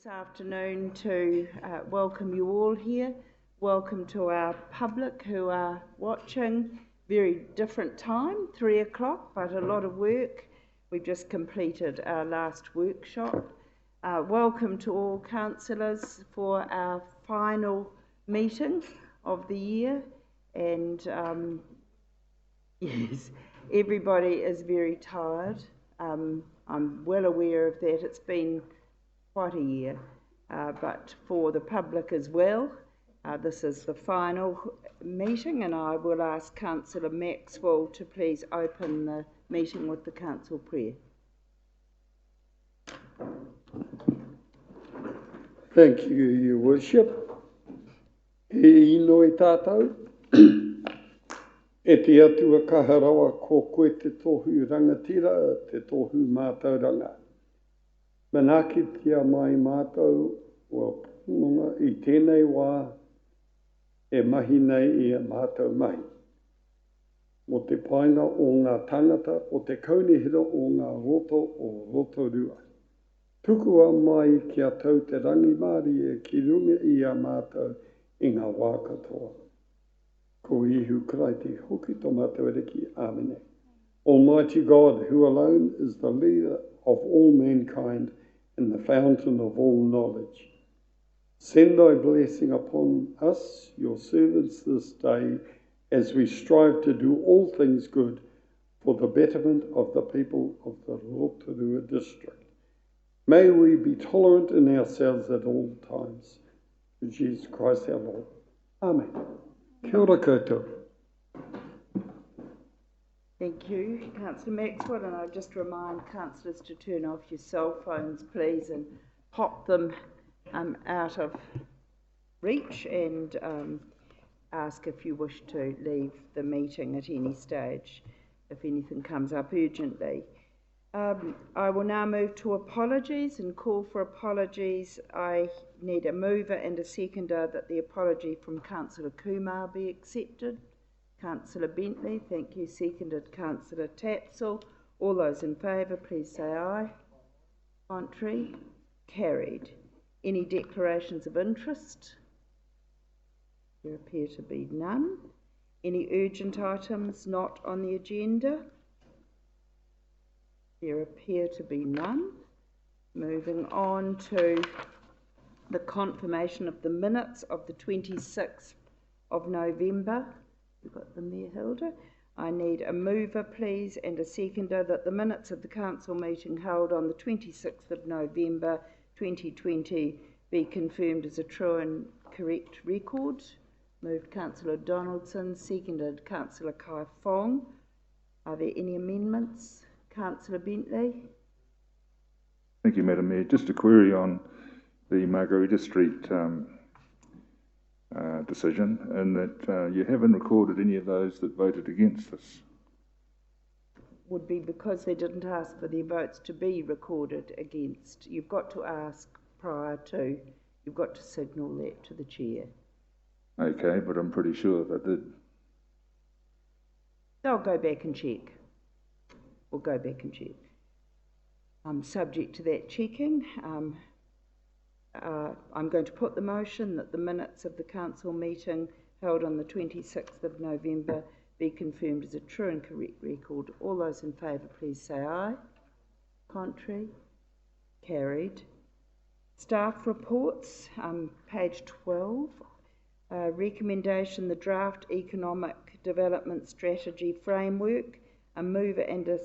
This afternoon to welcome you all here. Welcome to our public who are watching. Very different time, 3 o'clock, but a lot of work. We've just completed our last workshop. Welcome to all councillors for our final meeting of the year. And yes, everybody is very tired. I'm well aware of that. It's been quite a year, but for the public as well, this is the final meeting, and I will ask Councillor Maxwell to please open the meeting with the council prayer. Thank you, Your Worship. E ino I tātou. E te atua kaharawa ko koe te tohu rangatira, te tohu mātauranga. Manaki tia mai mātou ua punga I tēnei wā e mahi nei I a mātou mai. Mo te painga o ngā tangata o te kaunihira o ngā roto o Rotorua. Tukua mai kia tau te rangi māri e ki runga I a mātou I ngā wā katoa. Ko ihu kraiti hoki tō mātou reki. Amen. Almighty God, who alone is the leader of all mankind and the fountain of all knowledge, send thy blessing upon us, your servants, this day, as we strive to do all things good for the betterment of the people of the Rotorua district. May we be tolerant in ourselves at all times. Through Jesus Christ our Lord. Amen. Kia ora koutou. Thank you, Councillor Maxwell, and I'll just remind councillors to turn off your cell phones, please, and pop them out of reach, and ask if you wish to leave the meeting at any stage, if anything comes up urgently. I will now move to apologies and call for apologies. I need a mover and a seconder that the apology from Councillor Kumar be accepted. Councillor Bentley, thank you. Seconded Councillor Tapsell. All those in favour, please say aye. Contrary? Carried. Any declarations of interest? There appear to be none. Any urgent items not on the agenda? There appear to be none. Moving on to the confirmation of the minutes of the 26th of November. We've got them there, Hilda. I need a mover, please, and a seconder that the minutes of the council meeting held on the 26th of November 2020 be confirmed as a true and correct record. Moved Councillor Donaldson, seconded Councillor Kai Fong. Are there any amendments? Councillor Bentley. Thank you, Madam Mayor. Just a query on the Margarita Street decision, and that you haven't recorded any of those that voted against this. Would be because they didn't ask for their votes to be recorded against. You've got to ask prior to, you've got to signal that to the chair. Okay, but I'm pretty sure that did. They'll go back and check. We'll go back and check. Subject to that checking, I'm going to put the motion that the minutes of the council meeting held on the 26th of November be confirmed as a true and correct record. All those in favour, please say aye. Contrary? Carried. Staff reports, page 12. Recommendation, the draft economic development strategy framework. A mover and a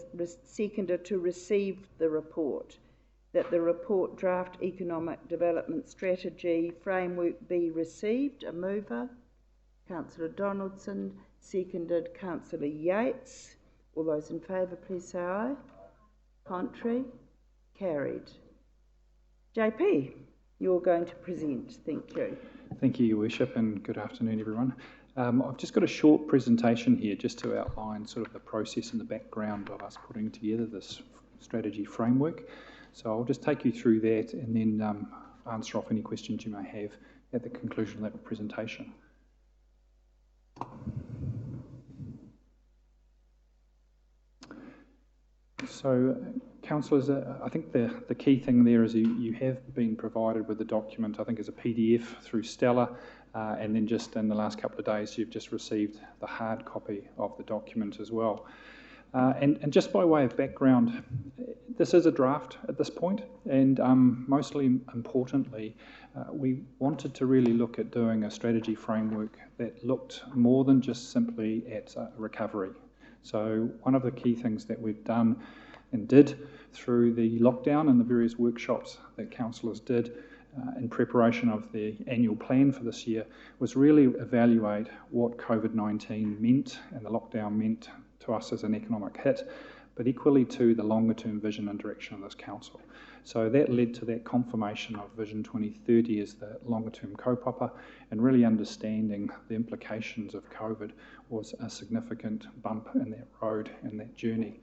seconder to receive the report. That the report draft economic development strategy framework be received. A mover, Councillor Donaldson, seconded Councillor Yates. All those in favour, please say aye. Contrary? Carried. JP, you're going to present. Thank you. Thank you, Your Worship, and good afternoon, everyone. I've just got a short presentation here just to outline sort of the process and the background of us putting together this strategy framework. So I'll just take you through that and then answer off any questions you may have at the conclusion of that presentation. So Councillors, I think the key thing there is you have been provided with the document, I think as a PDF through Stella, and then just in the last couple of days you've just received the hard copy of the document as well. And just by way of background, this is a draft at this point, and mostly importantly, we wanted to really look at doing a strategy framework that looked more than just simply at recovery. So one of the key things that we've done and did through the lockdown and the various workshops that councillors did in preparation of the annual plan for this year was really evaluate what COVID-19 meant and the lockdown meant to us as an economic hit, but equally to the longer term vision and direction of this council. So that led to that confirmation of Vision 2030 as the longer term kaupapa, and really understanding the implications of COVID was a significant bump in that road and that journey.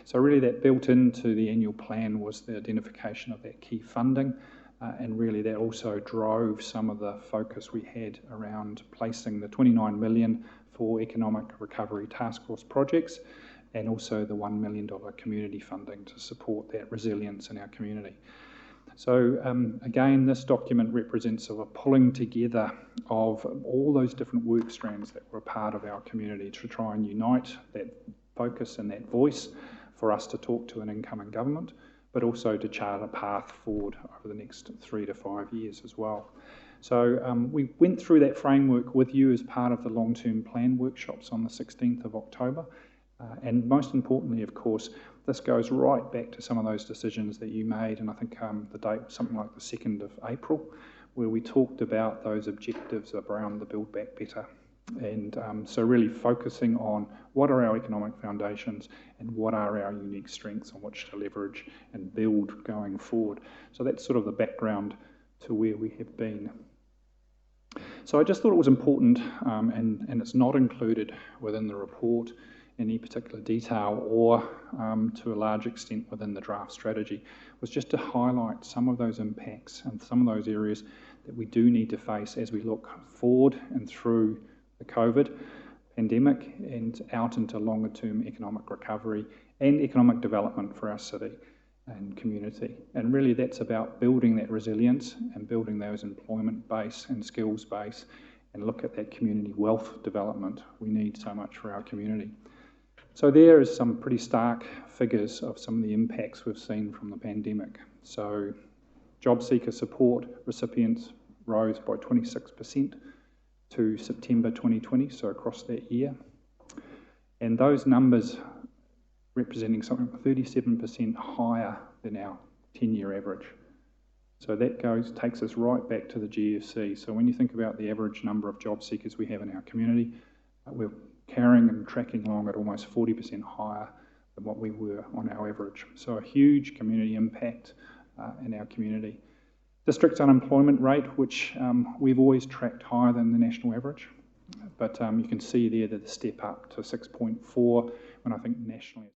So really that built into the annual plan was the identification of that key funding, and really that also drove some of the focus we had around placing the 29 million for economic recovery task force projects, and also the $1 million community funding to support that resilience in our community. So again, this document represents a pulling together of all those different work strands that were part of our community to try and unite that focus and that voice for us to talk to an incoming government, but also to chart a path forward over the next 3 to 5 years as well. So we went through that framework with you as part of the long-term plan workshops on the 16th of October. And most importantly, of course, this goes right back to some of those decisions that you made, and I think the date was something like the 2nd of April, where we talked about those objectives around the Build Back Better. And so really focusing on what are our economic foundations and what are our unique strengths on which to leverage and build going forward. So that's sort of the background to where we have been. So I just thought it was important, and it's not included within the report in any particular detail or to a large extent within the draft strategy, was just to highlight some of those impacts and some of those areas that we do need to face as we look forward and through the COVID pandemic and out into longer term economic recovery and economic development for our city and community. And really that's about building that resilience and building those employment base and skills base, and look at that community wealth development we need so much for our community. So there is some pretty stark figures of some of the impacts we've seen from the pandemic. So job seeker support recipients rose by 26% to September 2020, so across that year. And those numbers representing something 37% higher than our 10-year average. So that takes us right back to the GFC. So when you think about the average number of job seekers we have in our community, we're carrying and tracking along at almost 40% higher than what we were on our average. So a huge community impact in our community. District unemployment rate, which we've always tracked higher than the national average, but you can see there that the step up to 6.4 when I think nationally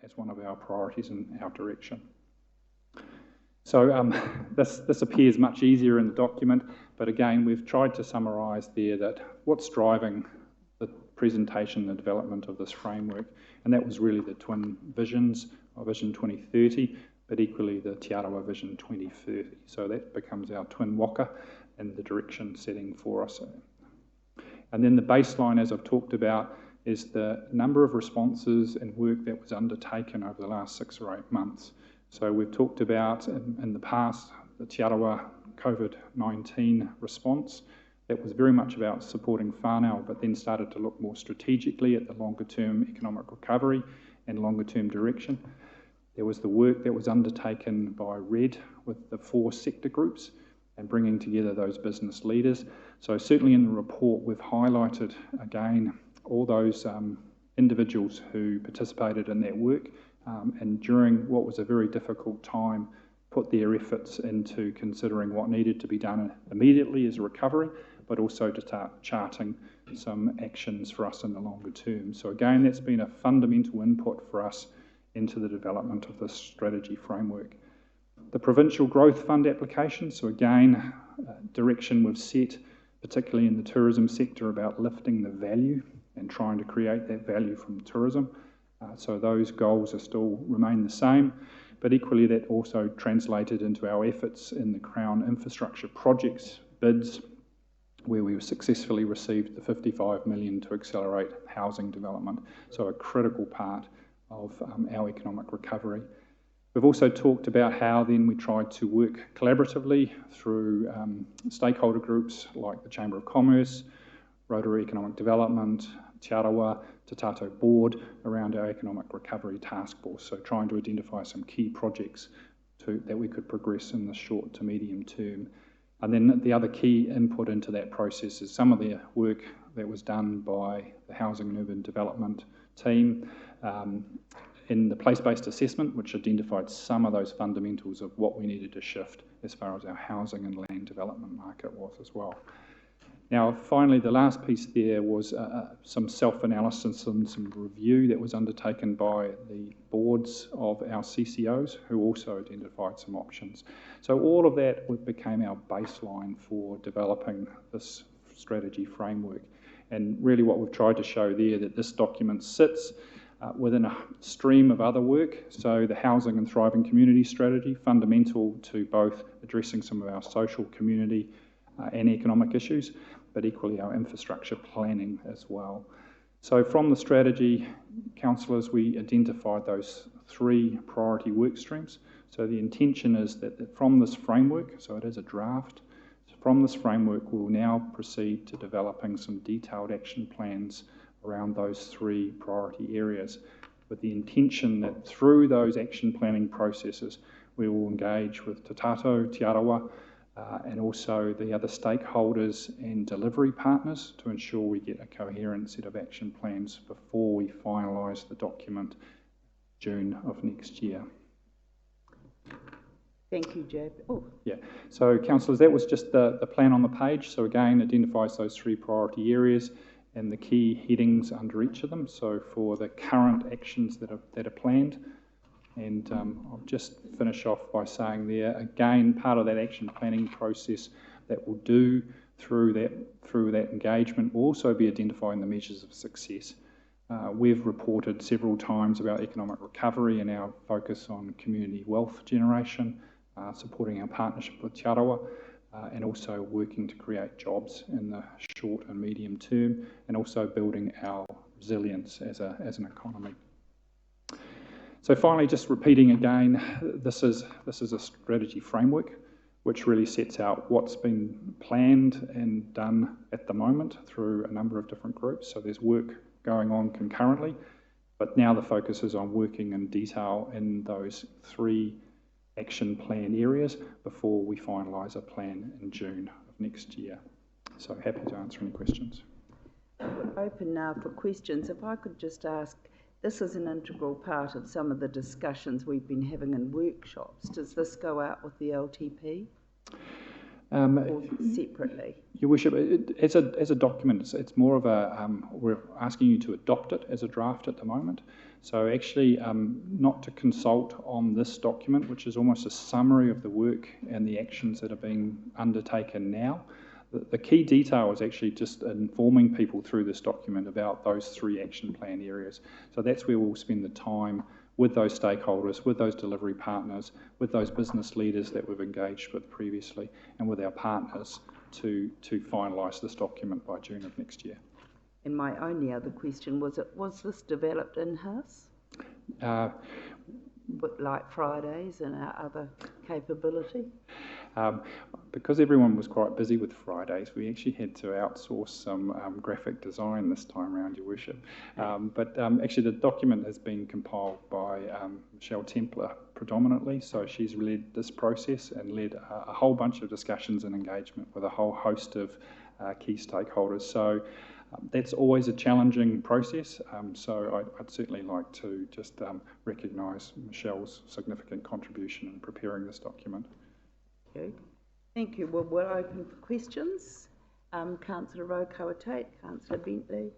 as one of our priorities and our direction. So this appears much easier in the document, but again, we've tried to summarise there that what's driving the presentation, the development of this framework, and that was really the twin visions of Vision 2030, but equally the Te Arawa Vision 2030. So that becomes our twin waka and the direction setting for us. And then the baseline, as I've talked about, is the number of responses and work that was undertaken over the last 6 or 8 months. So we've talked about in the past the Te Arawa COVID-19 response. That was very much about supporting whānau, but then started to look more strategically at the longer term economic recovery and longer term direction. There was the work that was undertaken by RED with the 4 sector groups and bringing together those business leaders. So certainly in the report we've highlighted again all those individuals who participated in that work and during what was a very difficult time put their efforts into considering what needed to be done immediately as a recovery, but also to start charting some actions for us in the longer term. So again, that's been a fundamental input for us into the development of this strategy framework. The Provincial Growth Fund application, so again, direction we've set, particularly in the tourism sector, about lifting the value and trying to create that value from tourism. So those goals are still remain the same, but equally that also translated into our efforts in the Crown infrastructure projects bids, where we successfully received the 55 million to accelerate housing development, so a critical part of our economic recovery. We've also talked about how then we tried to work collaboratively through stakeholder groups like the Chamber of Commerce, Rotorua Economic Development, Te Arawa, Te Tātou Board around our Economic Recovery Task Force, so trying to identify some key projects that we could progress in the short to medium term. And then the other key input into that process is some of the work that was done by the Housing and Urban Development team in the place-based assessment, which identified some of those fundamentals of what we needed to shift as far as our housing and land development market was as well. Now, finally, the last piece there was some self-analysis and some review that was undertaken by the boards of our CCOs, who also identified some options. So all of that became our baseline for developing this strategy framework. And really what we've tried to show there, that this document sits within a stream of other work. So the Housing and Thriving Community Strategy, fundamental to both addressing some of our social, community and economic issues, but equally our infrastructure planning as well. So from the strategy, councillors, we identified those 3 priority work streams. So the intention is that from this framework, so it is a draft, from this framework we'll now proceed to developing some detailed action plans around those 3 priority areas, with the intention that through those action planning processes we will engage with Te Tātou, Te Arawa, and also the other stakeholders and delivery partners to ensure we get a coherent set of action plans before we finalise the document June of next year. Thank you, JP. Oh. Yeah, so councillors, that was just the plan on the page. So again, identifies those 3 priority areas and the key headings under each of them. So for the current actions that are planned. And I'll just finish off by saying there, again, part of that action planning process that we'll do through that engagement will also be identifying the measures of success. We've reported several times about economic recovery and our focus on community wealth generation, supporting our partnership with Te Arawa, and also working to create jobs in the short and medium term, and also building our resilience as an economy. So finally, just repeating again, this is a strategy framework which really sets out what's been planned and done at the moment through a number of different groups. So there's work going on concurrently, but now the focus is on working in detail in those 3 action plan areas before we finalise a plan in June of next year. So happy to answer any questions. We're open now for questions. If I could just ask, this is an integral part of some of the discussions we've been having in workshops. Does this go out with the LTP? or separately? Your Worship, as a document, it's more of a, we're asking you to adopt it as a draft at the moment. So actually, not to consult on this document, which is almost a summary of the work and the actions that are being undertaken now. The key detail is actually just informing people through this document about those 3 action plan areas. So that's where we'll spend the time with those stakeholders, with those delivery partners, with those business leaders that we've engaged with previously, and with our partners to finalise this document by June of next year. And my only other question was this developed in-house? But like Fridays and our other capability? Because everyone was quite busy with Fridays, we actually had to outsource some graphic design this time around, Your Worship. But actually the document has been compiled by Michelle Templer predominantly, so she's led this process and led a whole bunch of discussions and engagement with a whole host of key stakeholders. So that's always a challenging process, so I'd certainly like to just recognise Michelle's significant contribution in preparing this document. Okay. Thank you. Well, we're open for questions. Councillor Rotorua Tate, Councillor Bentley.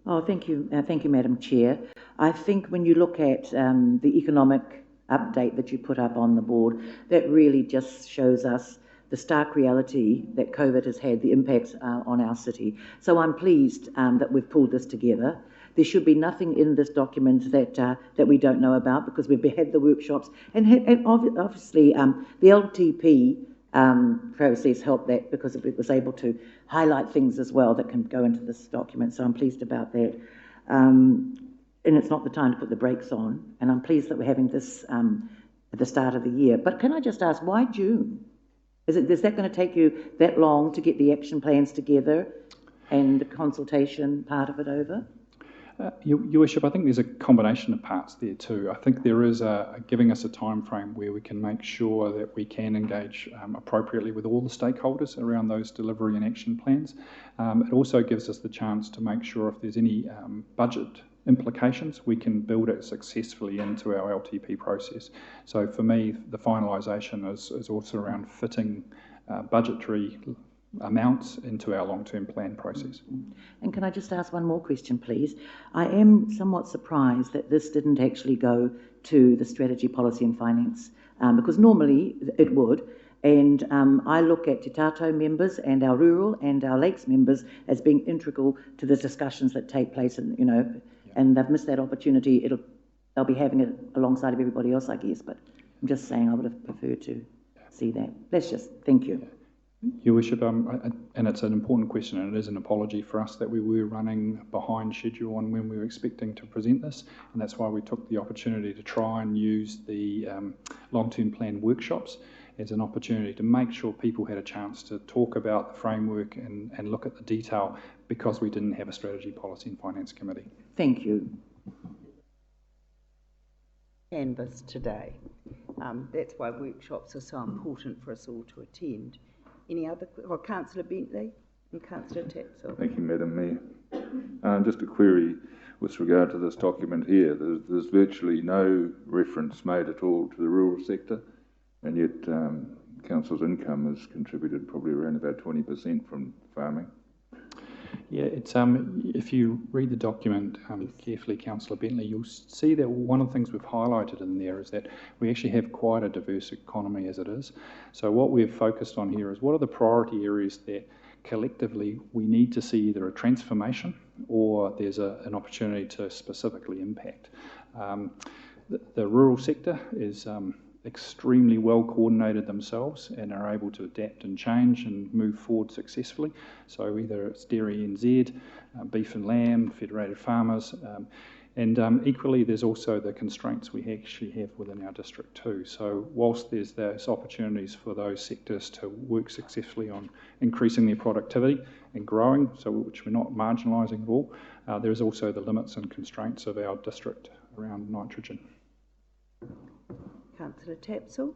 Oh, thank you, Madam Chair. I think when you look at the economic update that you put up on the board, that really just shows us the stark reality that COVID has had, the impacts on our city. So I'm pleased that we've pulled this together. There should be nothing in this document that we don't know about, because we've had the workshops, and obviously the LTP process helped that, because it was able to highlight things as well that can go into this document. So I'm pleased about that. And it's not the time to put the brakes on. And I'm pleased that we're having this at the start of the year. But can I just ask, why June? Is that going to take you that long to get the action plans together and the consultation part of it over? Your Worship, I think there's a combination of parts there too. I think there is giving us a time frame where we can make sure that we can engage appropriately with all the stakeholders around those delivery and action plans. It also gives us the chance to make sure if there's any budget implications, we can build it successfully into our LTP process. So for me, the finalisation is also around fitting budgetary amounts into our long-term plan process. And can I just ask one more question, please? I am somewhat surprised that this didn't actually go to the Strategy, Policy and Finance, because normally it would. And I look at Te Tato members and our rural and our lakes members as being integral to the discussions that take place, and and they've missed that opportunity. They'll be having it alongside of everybody else, I guess. But I'm just saying I would have preferred to see that. Thank you. Your Worship, and it's an important question, and it is an apology for us that we were running behind schedule on when we were expecting to present this, and that's why we took the opportunity to try and use the long-term plan workshops as an opportunity to make sure people had a chance to talk about the framework and look at the detail, because we didn't have a Strategy, Policy and Finance Committee. Thank you. Canvas today. That's why workshops are so important for us all to attend. Any other? Councillor Bentley and Councillor Tapsell. Thank you, Madam Mayor. Just a query with regard to this document here. There's virtually no reference made at all to the rural sector, and yet council's income has contributed probably around about 20% from farming. Yeah, it's if you read the document carefully, Councillor Bentley, you'll see that one of the things we've highlighted in there is that we actually have quite a diverse economy as it is. So what we've focused on here is what are the priority areas that collectively we need to see either a transformation or there's an opportunity to specifically impact. The rural sector is extremely well coordinated themselves and are able to adapt and change and move forward successfully. So either it's Dairy NZ, Beef and Lamb, Federated Farmers, and equally there's also the constraints we actually have within our district too. So whilst there's those opportunities for those sectors to work successfully on increasing their productivity and growing, so which we're not marginalising at all, there's also the limits and constraints of our district around nitrogen. Councillor Tapsell.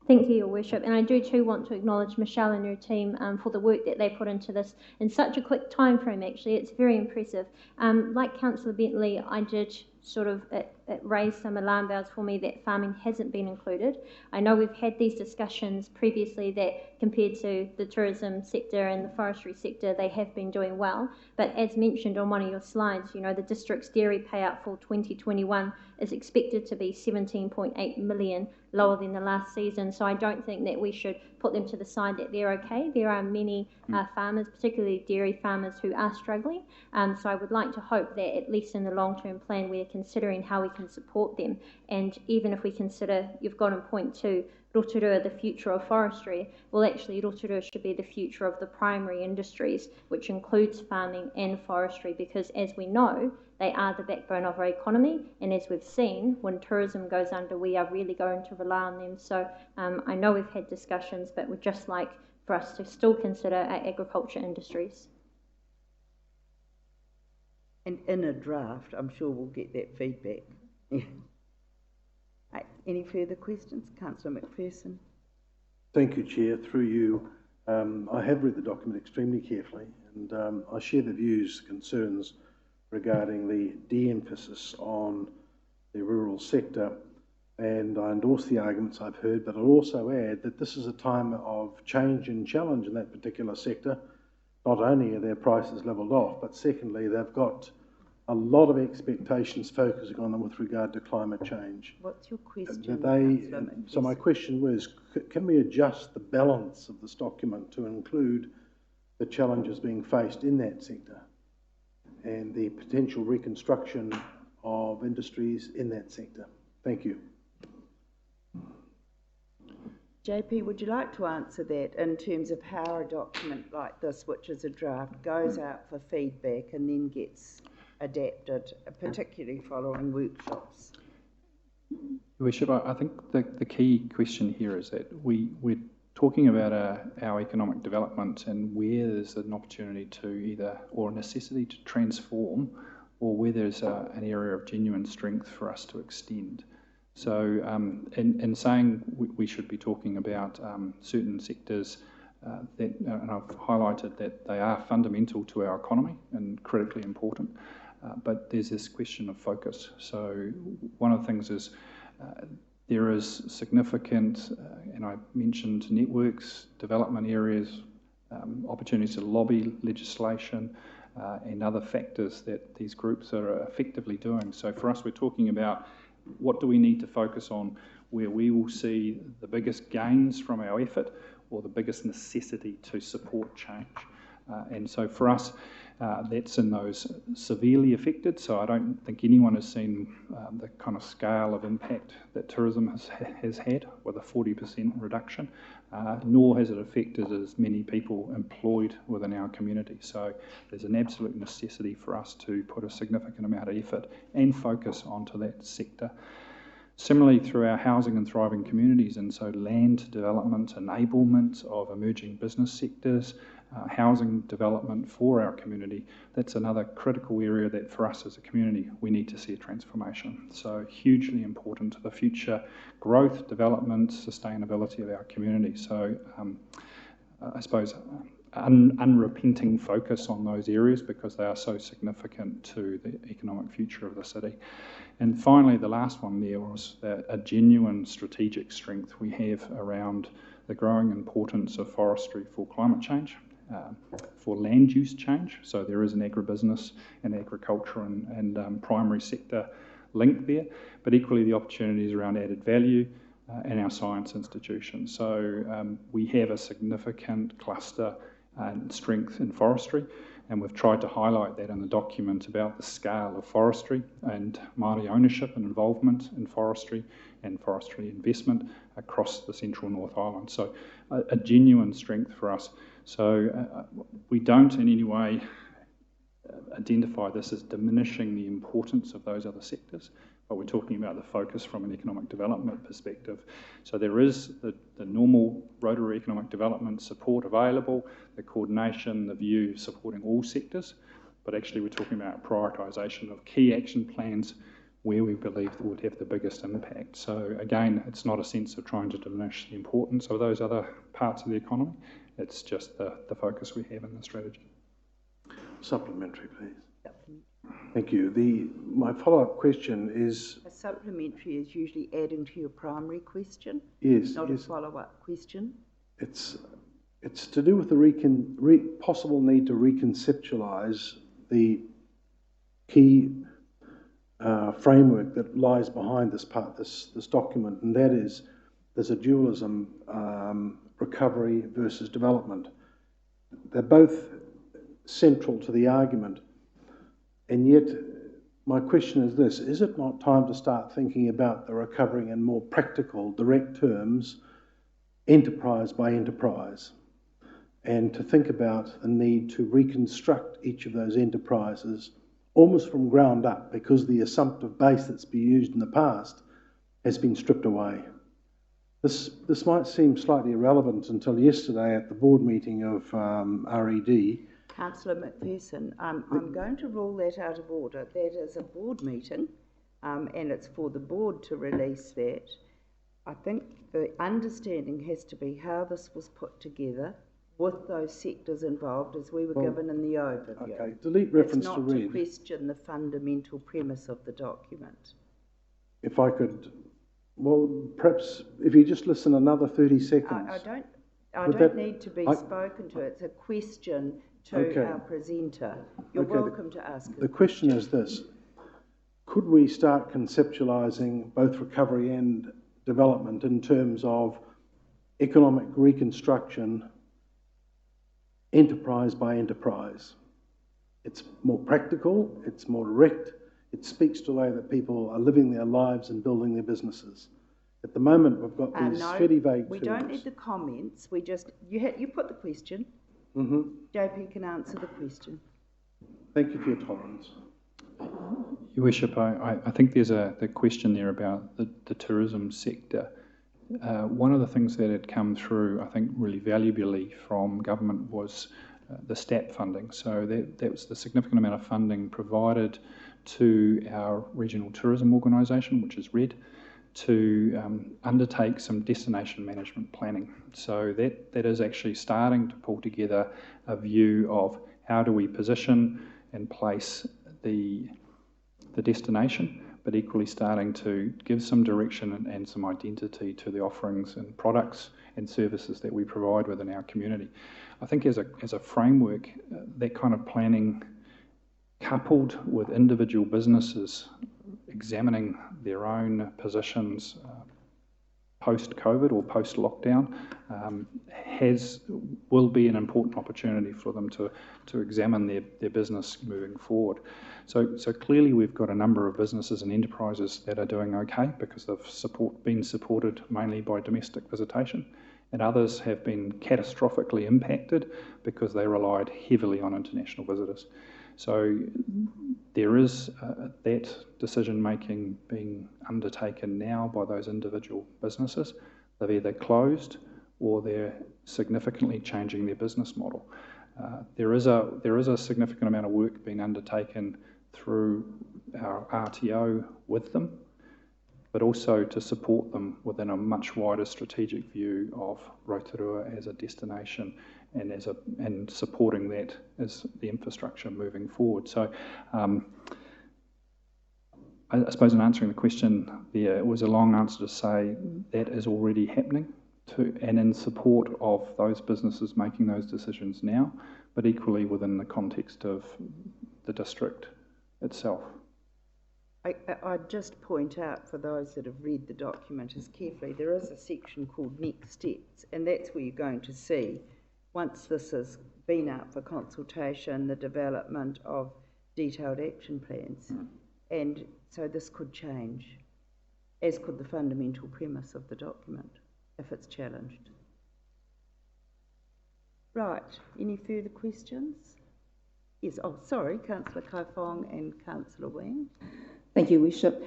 Thank you, Your Worship, and I do too want to acknowledge Michelle and her team for the work that they put into this in such a quick time frame. Actually, it's very impressive. Like Councillor Bentley, I did sort of, it raised some alarm bells for me that farming hasn't been included. I know we've had these discussions previously that compared to the tourism sector and the forestry sector, they have been doing well. But as mentioned on one of your slides, you know, the district's dairy payout for 2021 is expected to be 17.8 million, lower than the last season. So I don't think that we should put them to the side that they're okay. There are many farmers, particularly dairy farmers, who are struggling. So I would like to hope that at least in the long-term plan we are considering how we can support them. And even if we consider, you've got in point two, Rotorua, the future of forestry, well actually Rotorua should be the future of the primary industries, which includes farming and forestry, because as we know, they are the backbone of our economy, and as we've seen, when tourism goes under, we are really going to rely on them. So I know we've had discussions, but we'd just like for us to still consider our agriculture industries. And in a draft, I'm sure we'll get that feedback. Any further questions? Councillor McPherson. Thank you, Chair. Through you, I have read the document extremely carefully, and I share the views, concerns regarding the de-emphasis on the rural sector, and I endorse the arguments I've heard, but I'll also add that this is a time of change and challenge in that particular sector. Not only are their prices levelled off, but secondly, they've got a lot of expectations focusing on them with regard to climate change. What's your question? So my question was, can we adjust the balance of this document to include the challenges being faced in that sector and the potential reconstruction of industries in that sector? Thank you. JP, would you like to answer that in terms of how a document like this, which is a draft, goes out for feedback and then gets adapted, particularly following workshops? Your Worship, I think the key question here is that we're talking about our economic development and where there's an opportunity to either, or a necessity to transform, or where there's an area of genuine strength for us to extend. So in saying we should be talking about certain sectors that, and I've highlighted that they are fundamental to our economy and critically important, but there's this question of focus. So one of the things is there is significant, and I mentioned networks, development areas, opportunities to lobby legislation, and other factors that these groups are effectively doing. So for us, we're talking about what do we need to focus on where we will see the biggest gains from our effort or the biggest necessity to support change. And so for us, that's in those severely affected. So I don't think anyone has seen the kind of scale of impact that tourism has had with a 40% reduction, nor has it affected as many people employed within our community. So there's an absolute necessity for us to put a significant amount of effort and focus onto that sector. Similarly, through our housing and thriving communities, and so land development, enablement of emerging business sectors, housing development for our community, that's another critical area that for us as a community we need to see a transformation. So hugely important to the future growth, development, sustainability of our community. So I suppose unrepenting focus on those areas because they are so significant to the economic future of the city. And finally, the last one there was a genuine strategic strength we have around the growing importance of forestry for climate change, for land use change. So there is an agribusiness and agriculture and primary sector link there, but equally the opportunities around added value and our science institutions. So we have a significant cluster and strength in forestry, and we've tried to highlight that in the document about the scale of forestry and Māori ownership and involvement in forestry and forestry investment across the central North Island. So a genuine strength for us. So we don't in any way identify this as diminishing the importance of those other sectors, but we're talking about the focus from an economic development perspective. So there is the normal Rotorua economic development support available, the coordination, the view supporting all sectors, but actually we're talking about prioritisation of key action plans where we believe that would have the biggest impact. So again, it's not a sense of trying to diminish the importance of those other parts of the economy, it's just the focus we have in the strategy. Supplementary, please. Supplementary. Thank you. My follow-up question is... A supplementary is usually adding to your primary question, Yes, not yes. a follow-up question. It's to do with the possible need to reconceptualise the key framework that lies behind this document, and that is there's a dualism, recovery versus development. They're both central to the argument, and yet my question is this: is it not time to start thinking about the recovery in more practical, direct terms, enterprise by enterprise, and to think about the need to reconstruct each of those enterprises almost from ground up, because the assumptive base that's been used in the past has been stripped away? This might seem slightly irrelevant until yesterday at the board meeting of RED. Councillor McPherson, I'm going to rule that out of order. That is a board meeting, and it's for the board to release that. I think the understanding has to be how this was put together with those sectors involved as we were given in the overview. Okay, delete reference to RED. RED. It's not to question the fundamental premise of the document. If I could, well, perhaps if you just listen another 30 seconds. I don't need to be spoken to. It's a question to our presenter. You're welcome to ask the question is this: could we start conceptualising both recovery and development in terms of economic reconstruction, enterprise by enterprise? It's more practical, it's more direct, it speaks to the way that people are living their lives and building their businesses. At the moment, we've got these fairly vague terms. We don't need the comments. We just you put the question. JP can answer the question. Thank you for your tolerance. Your Worship, I think there's the question there about the tourism sector. One of the things that had come through, I think, really valuably from government was the STAP funding. So that was the significant amount of funding provided to our regional tourism organisation, which is RED, to undertake some destination management planning. So that is actually starting to pull together a view of how do we position and place the destination, but equally starting to give some direction and some identity to the offerings and products and services that we provide within our community. I think as a framework, that kind of planning, coupled with individual businesses examining their own positions post-COVID or post-lockdown, will be an important opportunity for them to examine their business moving forward. So clearly we've got a number of businesses and enterprises that are doing okay because they've been supported mainly by domestic visitation, and others have been catastrophically impacted because they relied heavily on international visitors. So there is that decision-making being undertaken now by those individual businesses. They've either closed or they're significantly changing their business model. There is a significant amount of work being undertaken through our RTO with them, but also to support them within a much wider strategic view of Rotorua as a destination and supporting that as the infrastructure moving forward. So I suppose in answering the question there, it was a long answer to say that is already happening and in support of those businesses making those decisions now, but equally within the context of the district itself. I'd just point out for those that have read the document as carefully, there is a section called Next Steps, and that's where you're going to see, once this has been out for consultation, the development of detailed action plans. And so this could change, as could the fundamental premise of the document, if it's challenged. Right, any further questions? Yes, sorry, Councillor Kaifong and Councillor Wang. Thank you, Worship.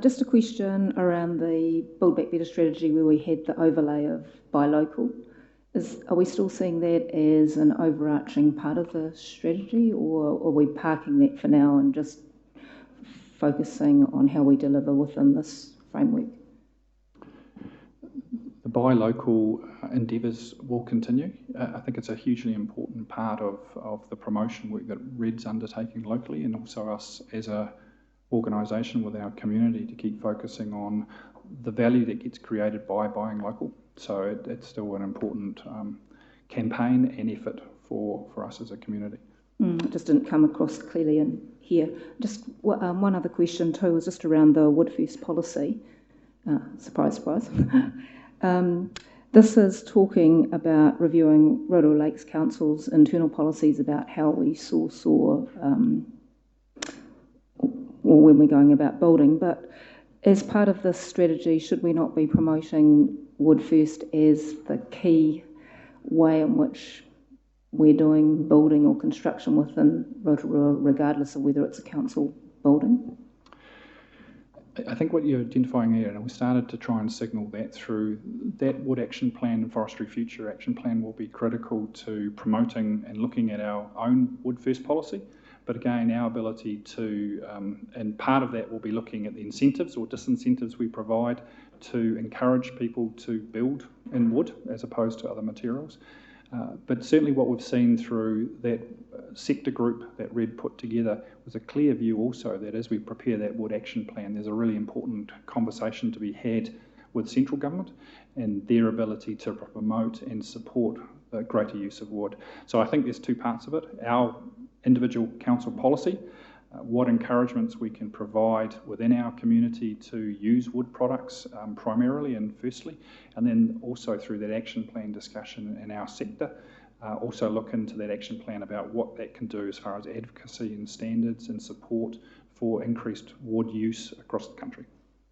Just a question around the Build Back Better strategy where we had the overlay of buy local. Are we still seeing that as an overarching part of the strategy, or are we parking that for now and just focusing on how we deliver within this framework? The buy local endeavours will continue. I think it's a hugely important part of the promotion work that RED's undertaking locally, and also us as a organisation with our community to keep focusing on the value that gets created by buying local. So it's still an important campaign and effort for us as a community. It just didn't come across clearly in here. Just one other question too was just around the Wood First policy. Surprise, surprise. This is talking about reviewing Rotorua Lakes Council's internal policies about how we source or when we're going about building. But as part of this strategy, should we not be promoting Wood First as the key way in which we're doing building or construction within Rotorua, regardless of whether it's a council building? I think what you're identifying here, and we started to try and signal that through that Wood Action Plan and Forestry Future Action Plan will be critical to promoting and looking at our own Wood First policy. But again, our ability to, and part of that will be looking at the incentives or disincentives we provide to encourage people to build in wood as opposed to other materials. But certainly what we've seen through that sector group that RED put together was a clear view also that as we prepare that Wood Action Plan, there's a really important conversation to be had with central government and their ability to promote and support the greater use of wood. So I think there's two parts of it. Our individual council policy, what encouragements we can provide within our community to use wood products primarily and firstly, and then also through that action plan discussion in our sector, also look into that action plan about what that can do as far as advocacy and standards and support for increased wood use across the country.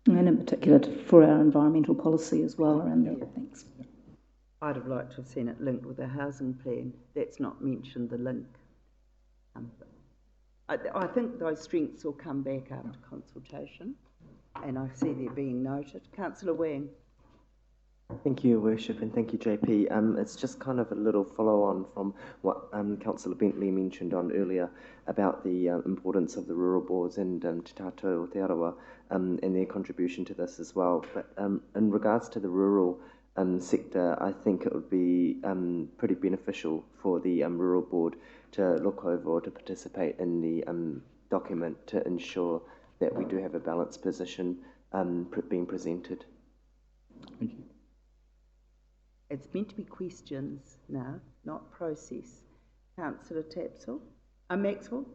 And in particular for our environmental policy as well around that. Thanks. I'd have liked to have seen it linked with a housing plan. That's not mentioned, the link. I think those strengths will come back after consultation, and I see they're being noted. Councillor Wang. Thank you, Your Worship, and thank you, JP. It's just kind of a little follow-on from what Councillor Bentley mentioned on earlier about the importance of the rural boards and Te Tātou Aotearoa and their contribution to this as well. But in regards to the rural sector, I think it would be pretty beneficial for the rural board to look over or to participate in the document to ensure that we do have a balanced position being presented. Thank you. It's meant to be questions now, not process. Councillor Tapsell. Maxwell?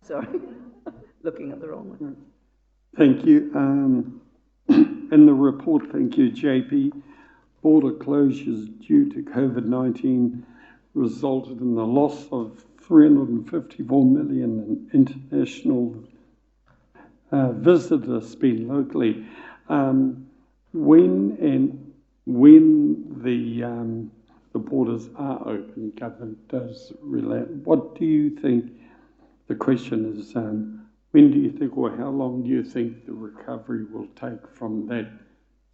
Sorry, looking at the wrong one. Thank you. In the report, thank you, JP, border closures due to COVID-19 resulted in the loss of 354 million in international visitors spent locally. When the borders are open, government does relate. What do you think? The question is, when do you think, or how long do you think the recovery will take from that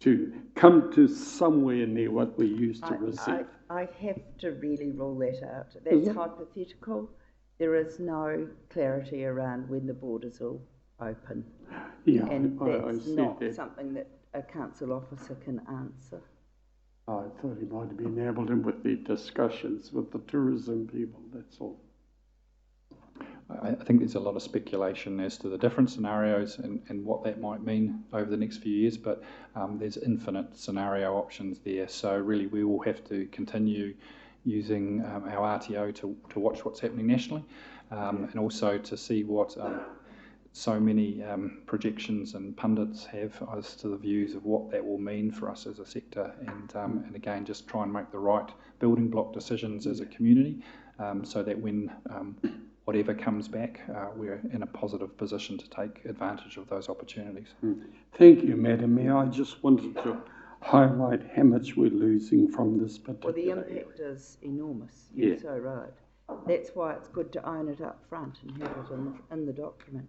to come to somewhere near what we used to receive? I have to really rule that out. That's hypothetical. There is no clarity around when the borders will open. Yeah, and that's not that. something that a council officer can answer. I thought he might have been able to with the discussions with the tourism people, that's all. I think there's a lot of speculation as to the different scenarios and what that might mean over the next few years, but there's infinite scenario options there. So really we will have to continue using our RTO to watch what's happening nationally and also to see what so many projections and pundits have as to the views of what that will mean for us as a sector, and again just try and make the right building block decisions as a community so that when whatever comes back, we're in a positive position to take advantage of those opportunities. Thank you, Madam Mayor. I just wanted to highlight how much we're losing from this particular Well, the impact is enormous. You're so right. That's why it's good to own it up front and have it in the document.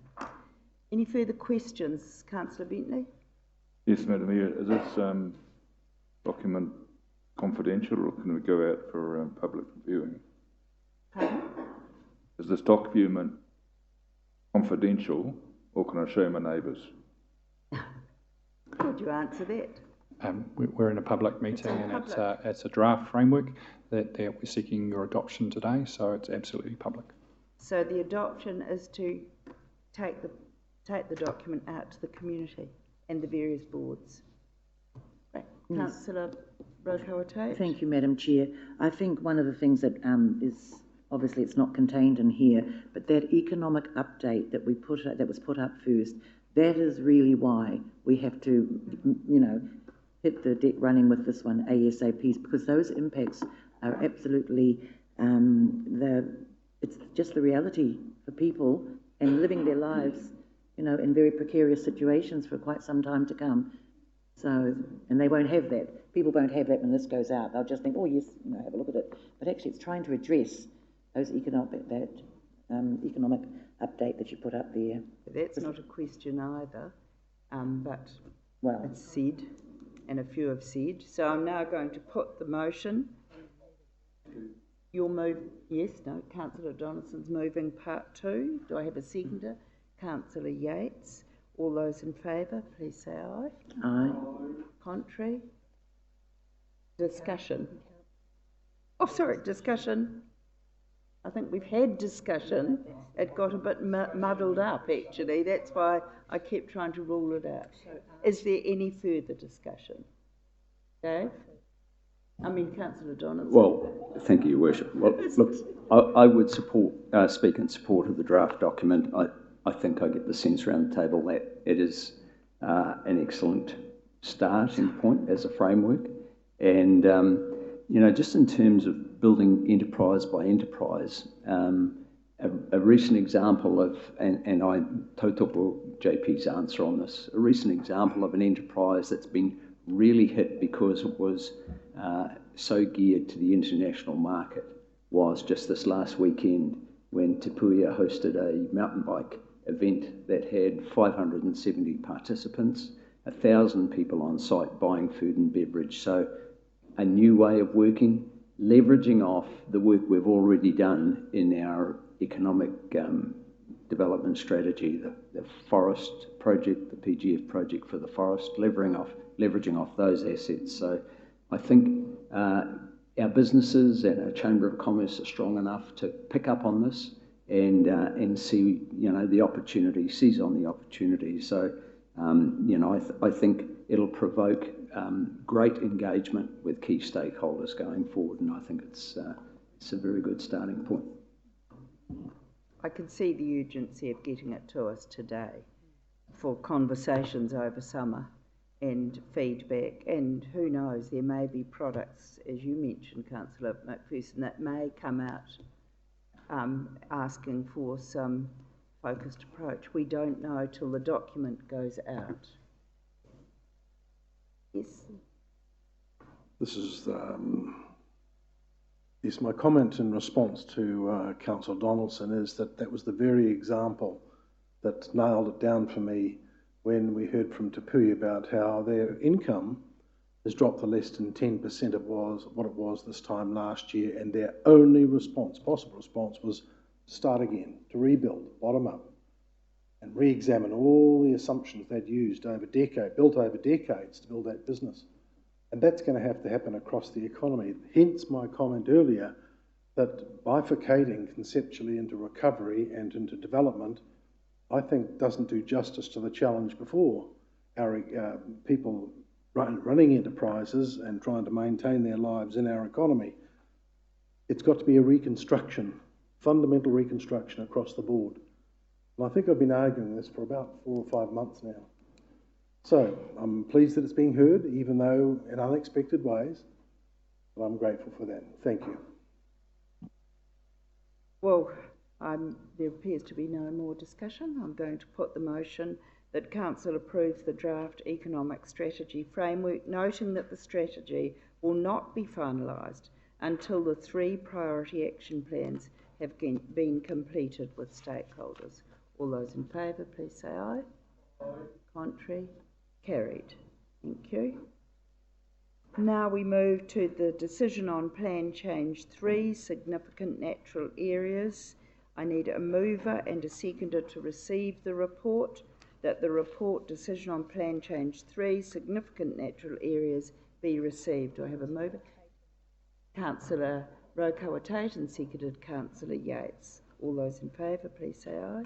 Any further questions, Councillor Bentley? Yes, Madam Mayor. Is this document confidential, or can we go out for public viewing? Pardon? Is this document confidential, or can I show my neighbours? Could you answer that? We're in a public meeting, and it's a draft framework that we're seeking your adoption today, so it's absolutely public. So the adoption is to take the document out to the community and the various boards. Right. Yes. Councillor Rotorua. Thank you, Madam Chair. I think one of the things that is, obviously it's not contained in here, but that economic update that was put up first, that is really why we have to, hit the deck running with this one ASAP, because those impacts are absolutely, it's just the reality for people and living their lives, in very precarious situations for quite some time to come. So, and they won't have that. People won't have that when this goes out. They'll just think, oh yes, have a look at it. But actually it's trying to address those economic update that you put up there. That's not a question either, but well, it's said, and a few have said. So I'm now going to put the motion. You'll move, yes, no, Councillor Donaldson's moving part 2. Do I have a seconder? Councillor Yates. All those in favour, please say aye. Aye. Contrary? Discussion. Oh, sorry, discussion. I think we've had discussion. It got a bit muddled up, actually. That's why I kept trying to rule it out. Is there any further discussion? Dave? Councillor Donaldson. Well, thank you, Your Worship. Well, look, I would speak in support of the draft document. I think I get the sense around the table that it is an excellent starting point as a framework. And, just in terms of building enterprise by enterprise, a recent example of, and I tautoko JP's answer on this, a recent example of an enterprise that's been really hit because it was so geared to the international market was just this last weekend when Tapuia hosted a mountain bike event that had 570 participants, 1,000 people on site buying food and beverage. So a new way of working, leveraging off the work we've already done in our economic development strategy, the forest project, the PGF project for the forest, leveraging off those assets. So I think our businesses and our Chamber of Commerce are strong enough to pick up on this and see, the opportunity, seize on the opportunity. So, I think it'll provoke great engagement with key stakeholders going forward, and I think it's a very good starting point. I can see the urgency of getting it to us today for conversations over summer and feedback, and who knows, there may be products, as you mentioned, Councillor McPherson, that may come out asking for some focused approach. We don't know till the document goes out. Yes. This is my comment in response to Councillor Donaldson is that was the very example that nailed it down for me when we heard from Tapuia about how their income has dropped to less than 10% of what it was this time last year, and their only possible response was to start again, to rebuild, bottom up, and re-examine all the assumptions they'd built over decades to build that business. And that's going to have to happen across the economy. Hence my comment earlier that bifurcating conceptually into recovery and into development, I think doesn't do justice to the challenge before our people running enterprises and trying to maintain their lives in our economy. It's got to be a reconstruction, fundamental reconstruction across the board. And I think I've been arguing this for about 4 or 5 months now. So I'm pleased that it's being heard, even though in unexpected ways, but I'm grateful for that. Thank you. Well, there appears to be no more discussion. I'm going to put the motion that Council approves the draft economic strategy framework, noting that the strategy will not be finalised until the 3 priority action plans have been completed with stakeholders. All those in favour, please say aye. Aye. Contrary? Carried. Thank you. Now we move to the decision on Plan Change 3, significant natural areas. I need a mover and a seconder to receive the report. that the report Decision on Plan Change 3 Significant Natural Areas be received. Do I have a mover? Councillor Rotorua Tate and seconded Councillor Yates. All those in favour, please say aye.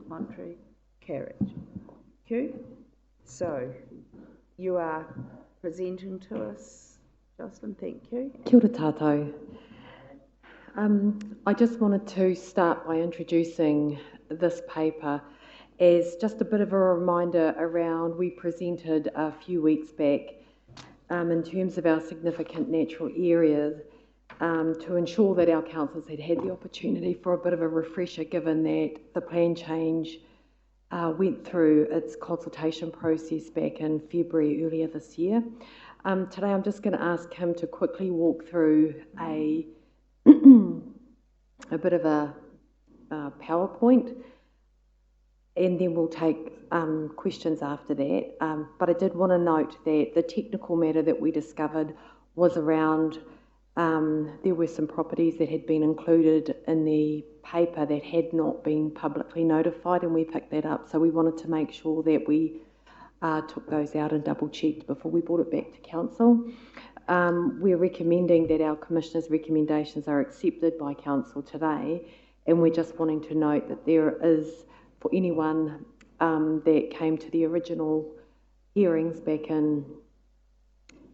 Contrary? Carried. Thank you. So, you are presenting to us, Jocelyn, thank you. Kia ora tātou. I just wanted to start by introducing this paper as just a bit of a reminder around we presented a few weeks back in terms of our significant natural areas to ensure that our councils had had the opportunity for a bit of a refresher, given that the plan change went through its consultation process back in February earlier this year. Today I'm just going to ask him to quickly walk through a bit of a PowerPoint, and then we'll take questions after that. But I did want to note that the technical matter that we discovered was around there were some properties that had been included in the paper that had not been publicly notified, and we picked that up. So we wanted to make sure that we took those out and double checked before we brought it back to council. We're recommending that our Commissioner's recommendations are accepted by council today, and we're just wanting to note that there is, for anyone that came to the original hearings back in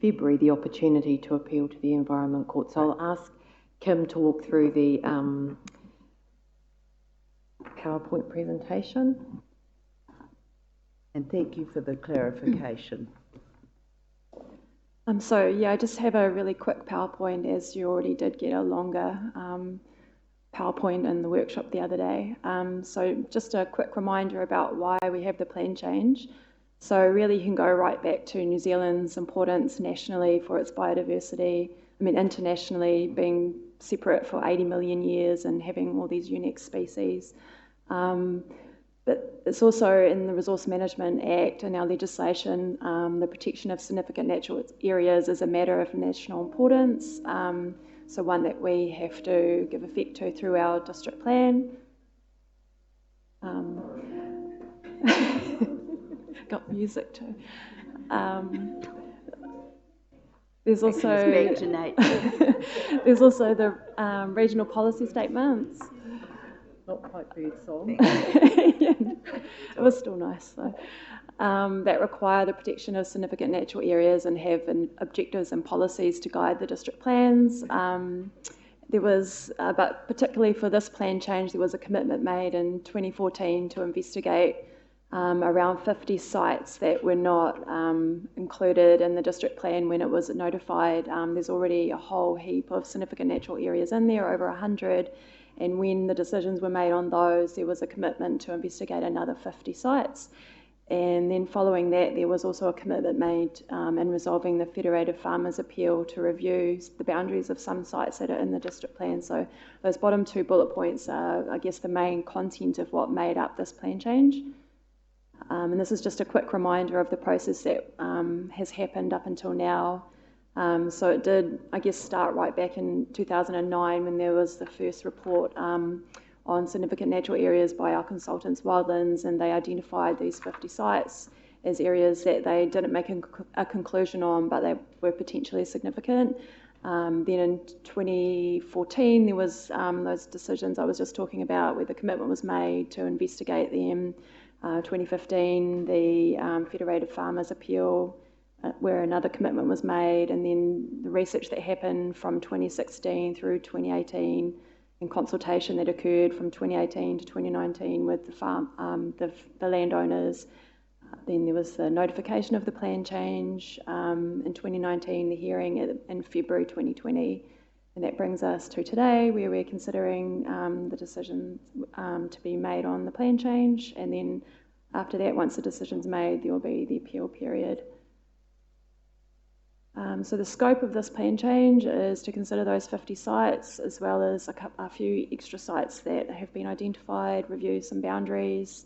February, the opportunity to appeal to the Environment Court. So I'll ask Kim to walk through the PowerPoint presentation. And thank you for the clarification. So yeah, I just have a really quick PowerPoint, as you already did get a longer PowerPoint in the workshop the other day. So just a quick reminder about why we have the plan change. So really you can go right back to New Zealand's importance nationally for its biodiversity, internationally being separate for 80 million years and having all these unique species. But it's also in the Resource Management Act and our legislation, the protection of significant natural areas is a matter of national importance, so one that we have to give effect to through our district plan. Got music too. There's also there's also the regional policy statements. Not quite bird song. Yeah, it was still nice though. That require the protection of significant natural areas and have objectives and policies to guide the district plans. There was, but particularly for this plan change, there was a commitment made in 2014 to investigate around 50 sites that were not included in the district plan when it was notified. There's already a whole heap of significant natural areas in there, over 100. And when the decisions were made on those, there was a commitment to investigate another 50 sites. And then following that, there was also a commitment made in resolving the Federated Farmers' Appeal to review the boundaries of some sites that are in the district plan. So those bottom two bullet points are, I guess, the main content of what made up this plan change. And this is just a quick reminder of the process that has happened up until now. So it did, I guess, start right back in 2009 when there was the first report on significant natural areas by our consultants, Wildlands, and they identified these 50 sites as areas that they didn't make a conclusion on, but they were potentially significant. Then in 2014, there was those decisions I was just talking about where the commitment was made to investigate them. 2015, the Federated Farmers' Appeal, where another commitment was made, and then the research that happened from 2016 through 2018 and consultation that occurred from 2018 to 2019 with the landowners. Then there was the notification of the plan change in 2019, the hearing in February 2020, and that brings us to today where we're considering the decision to be made on the plan change, and then after that, once the decision's made, there will be the appeal period. So the scope of this plan change is to consider those 50 sites as well as a few extra sites that have been identified, review some boundaries.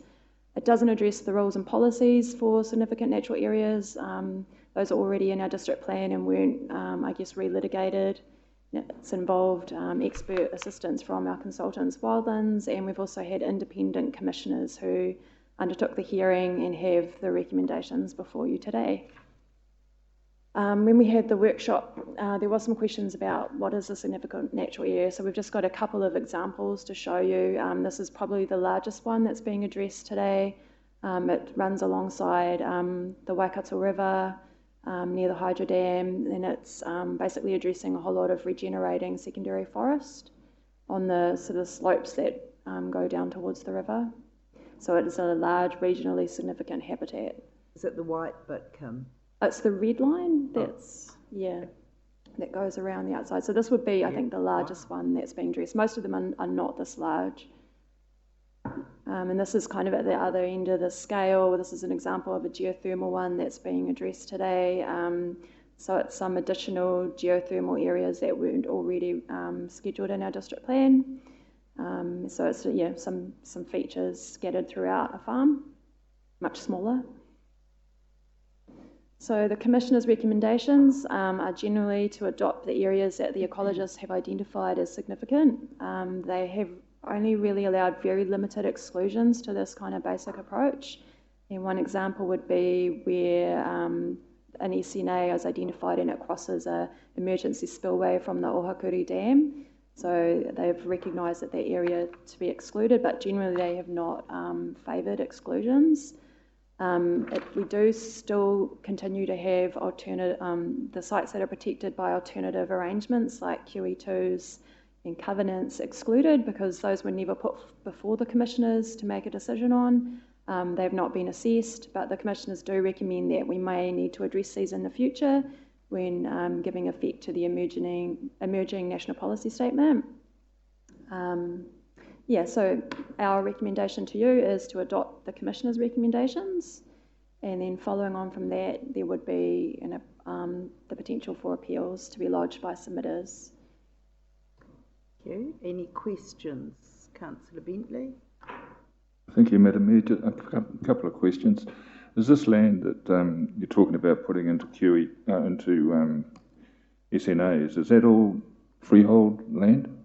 It doesn't address the rules and policies for significant natural areas. Those are already in our district plan and weren't, I guess, relitigated. It's involved expert assistance from our consultants, Wildlands, and we've also had independent commissioners who undertook the hearing and have the recommendations before you today. When we had the workshop, there were some questions about what is a significant natural area. So we've just got a couple of examples to show you. This is probably the largest one that's being addressed today. It runs alongside the Waikato River, near the hydro dam, and it's basically addressing a whole lot of regenerating secondary forest on the sort of slopes that go down towards the river. So it is a large regionally significant habitat. Is it the white bit, Kim? It's the red line that's, yeah, that goes around the outside. So this would be, I think, the largest one that's being addressed. Most of them are not this large. And this is kind of at the other end of the scale. This is an example of a geothermal one that's being addressed today. So it's some additional geothermal areas that weren't already scheduled in our district plan. So it's, yeah, some features scattered throughout a farm, much smaller. So the Commissioner's recommendations are generally to adopt the areas that the ecologists have identified as significant. They have only really allowed very limited exclusions to this kind of basic approach. And one example would be where an SNA is identified and it crosses an emergency spillway from the Ohakuri Dam. So they've recognised that area to be excluded, but generally they have not favoured exclusions. We do still continue to have the sites that are protected by alternative arrangements like QE2s and covenants excluded because those were never put before the Commissioners to make a decision on. They've not been assessed, but the Commissioners do recommend that we may need to address these in the future when giving effect to the emerging national policy statement. Yeah, so our recommendation to you is to adopt the Commissioner's recommendations, and then following on from that, there would be the potential for appeals to be lodged by submitters. Thank you. Any questions? Councillor Bentley? Thank you, Madam Mayor. Just a couple of questions. Is this land that you're talking about putting into SNAs, is that all freehold land?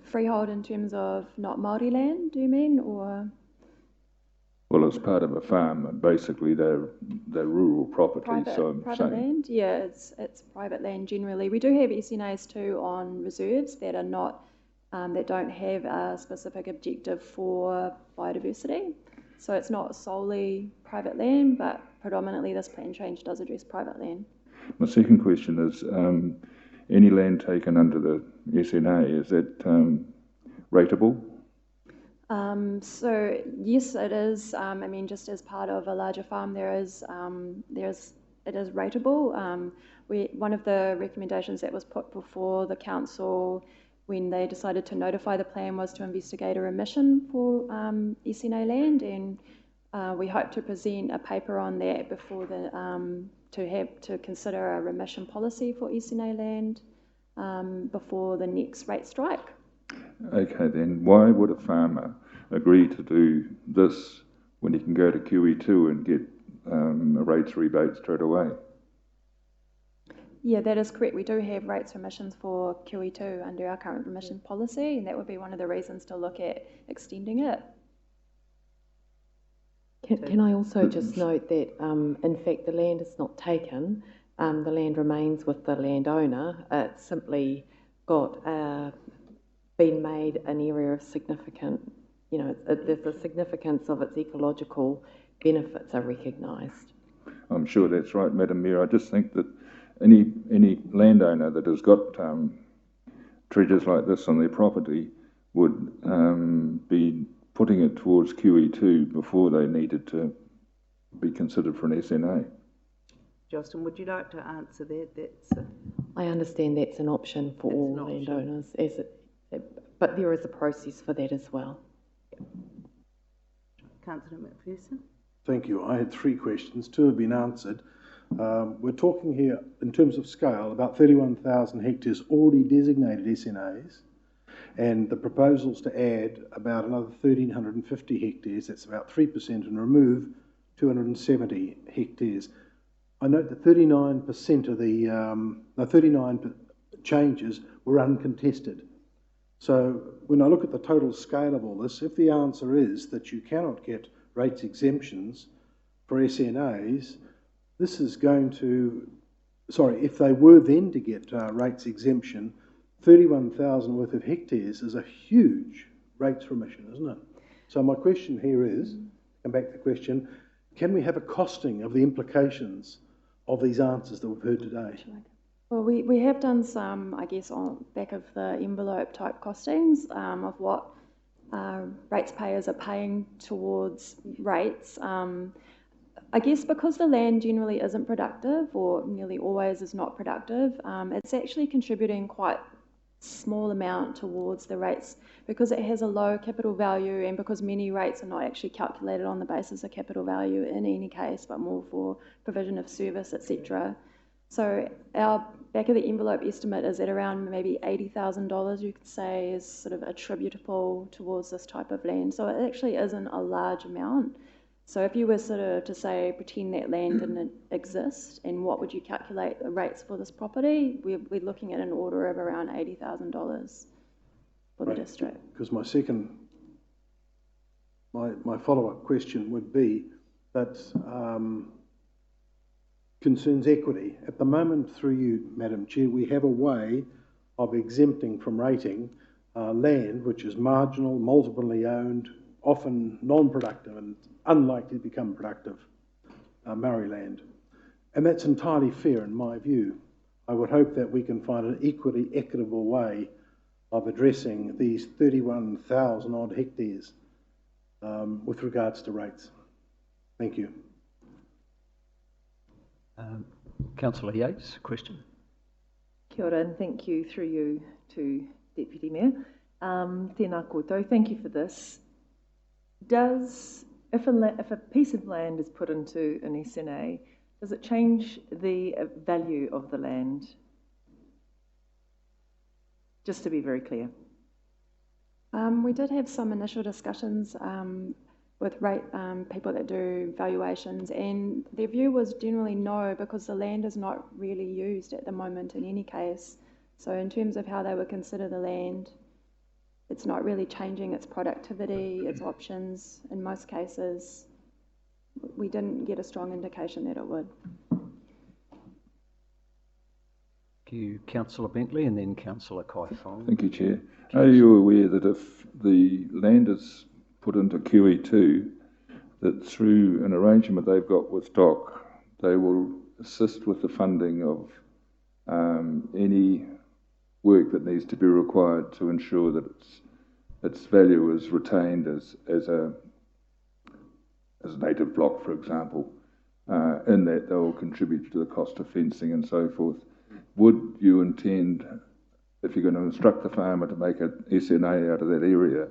Freehold in terms of not Māori land, do you mean, or? Well, it's part of a farm, and basically they're rural property. Private land, yeah, it's private land generally. We do have SNAs too on reserves that are not, that don't have a specific objective for biodiversity. So it's not solely private land, but predominantly this plan change does address private land. My second question is, any land taken under the SNA, is that rateable? So yes, it is. I mean, just as part of a larger farm, it is rateable. One of the recommendations that was put before the council when they decided to notify the plan was to investigate a remission for SNA land, and we hope to present a paper on that before to consider a remission policy for SNA land before the next rate strike. Okay, then why would a farmer agree to do this when he can go to QE2 and get a rates rebate straight away? Yeah, that is correct. We do have rates remissions for QE2 under our current remission policy, and that would be one of the reasons to look at extending it. Can I also just note that, in fact, the land is not taken. The land remains with the landowner. It's simply got been made an area of significant, there's the significance of its ecological benefits are recognised. I'm sure that's right, Madam Mayor. I just think that any landowner that has got treasures like this on their property would be putting it towards QE2 before they needed to be considered for an SNA. Justin, would you like to answer that? I understand that's an option for all landowners, but there is a process for that as well. Councillor McPherson? Thank you. I had 3 questions. 2 have been answered. We're talking here, in terms of scale, about 31,000 hectares already designated SNAs, and the proposals to add about another 1,350 hectares, that's about 3%, and remove 270 hectares. I note that 39% of the 39 changes were uncontested. So when I look at the total scale of all this, if the answer is that you cannot get rates exemptions for SNAs, this is going to, sorry, if they were then to get rates exemption, 31,000 worth of hectares is a huge rates remission, isn't it? So my question here is, come back to the question, can we have a costing of the implications of these answers that we've heard today? Well, we have done some, I guess, on back of the envelope type costings of what ratepayers are paying towards rates. I guess because the land generally isn't productive, or nearly always is not productive, it's actually contributing quite small amount towards the rates because it has a low capital value, and because many rates are not actually calculated on the basis of capital value in any case, but more for provision of service, etc. So our back of the envelope estimate is at around maybe $80,000, you could say, is sort of attributable towards this type of land. So it actually isn't a large amount. So if you were sort of to say, pretend that land didn't exist, and what would you calculate the rates for this property, we're looking at an order of around $80,000 for the district. Because my follow-up question would be that concerns equity. At the moment, through you, Madam Chair, we have a way of exempting from rating land which is marginal, multiply owned, often non-productive and unlikely to become productive Maori land. And that's entirely fair in my view. I would hope that we can find an equally equitable way of addressing these 31,000 odd hectares with regards to rates. Thank you. Councillor Yates, question. Kia ora, and thank you through you to Deputy Mayor. Tēnā koutou, thank you for this. If a piece of land is put into an SNA, does it change the value of the land? Just to be very clear. We did have some initial discussions with people that do valuations, and their view was generally no, because the land is not really used at the moment in any case. So in terms of how they would consider the land, it's not really changing its productivity, its options in most cases. We didn't get a strong indication that it would. Thank you, Councillor Bentley, and then Councillor Kai Fong. Thank you, Chair. Are you aware that if the land is put into QE2, that through an arrangement they've got with DOC, they will assist with the funding of any work that needs to be required to ensure that its value is retained as a native block, for example, in that they will contribute to the cost of fencing and so forth. Would you intend, if you're going to instruct the farmer to make an SNA out of that area,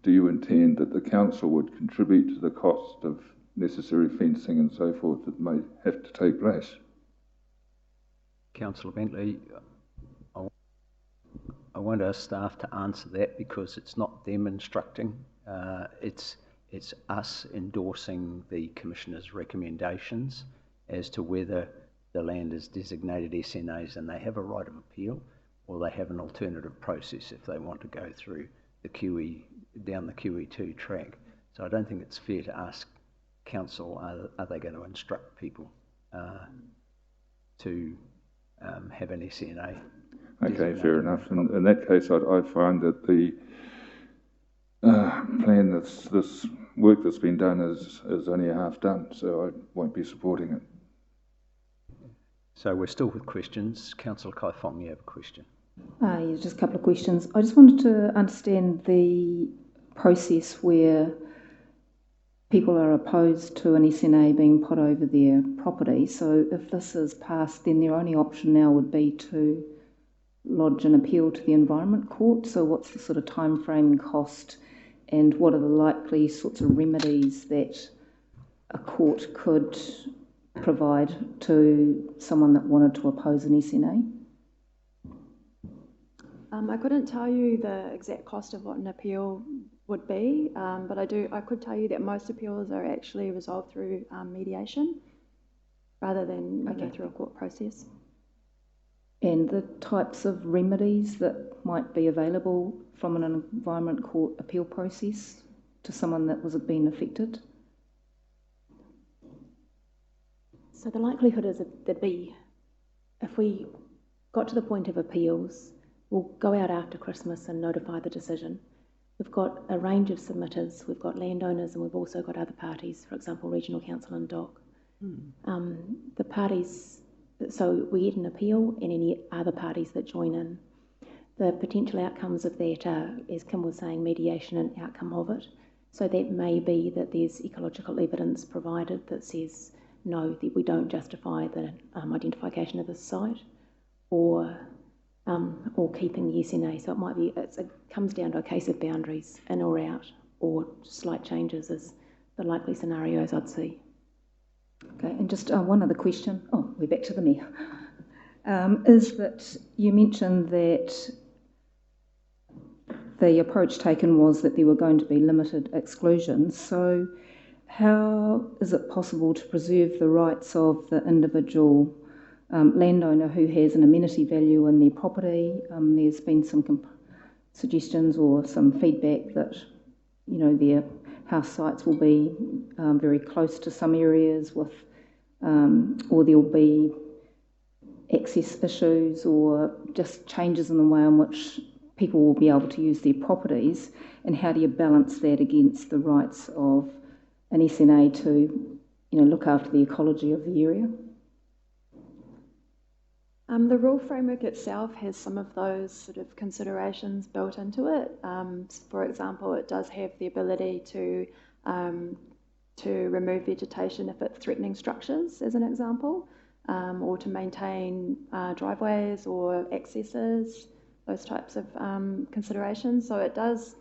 do you intend that the council would contribute to the cost of necessary fencing and so forth that may have to take place? Councillor Bentley, I want our staff to answer that because it's not them instructing. It's us endorsing the Commissioner's recommendations as to whether the land is designated SNAs, and they have a right of appeal, or they have an alternative process if they want to go through the QE, down the QE2 track. So I don't think it's fair to ask council, are they going to instruct people to have an SNA? Okay, fair enough. In that case, I find that the plan this work that's been done is only half done, so I won't be supporting it. So we're still with questions. Councillor Kai Fong, you have a question. Yeah, just a couple of questions. I just wanted to understand the process where people are opposed to an SNA being put over their property. So if this is passed, then their only option now would be to lodge an appeal to the Environment Court. So what's the sort of time frame and cost, and what are the likely sorts of remedies that a court could provide to someone that wanted to oppose an SNA? I couldn't tell you the exact cost of what an appeal would be, but I could tell you that most appeals are actually resolved through mediation rather than going through a court process. and the types of remedies that might be available from an Environment Court appeal process to someone that was being affected? So the likelihood is that there'd be, if we got to the point of appeals, we'll go out after Christmas and notify the decision. We've got a range of submitters, we've got landowners, and we've also got other parties, for example, Regional Council and DOC. The parties, so we get an appeal and any other parties that join in. The potential outcomes of that are, as Kim was saying, mediation and outcome of it. So that may be that there's ecological evidence provided that says, no, that we don't justify the identification of this site, or keeping the SNA. So it might be, it comes down to a case of boundaries, in or out, or slight changes is the likely scenarios I'd see. Okay, and just one other question. Oh, we're back to the Mayor. Is that you mentioned that the approach taken was that there were going to be limited exclusions. So how is it possible to preserve the rights of the individual landowner who has an amenity value in their property? There's been some suggestions or some feedback that, you know, their house sites will be very close to some areas with, or there'll be access issues or just changes in the way in which people will be able to use their properties. And how do you balance that against the rights of an SNA to, you know, look after the ecology of the area? The rule framework itself has some of those sort of considerations built into it. For example, it does have the ability to remove vegetation if it's threatening structures, as an example, or to maintain driveways or accesses, those types of considerations. So it does,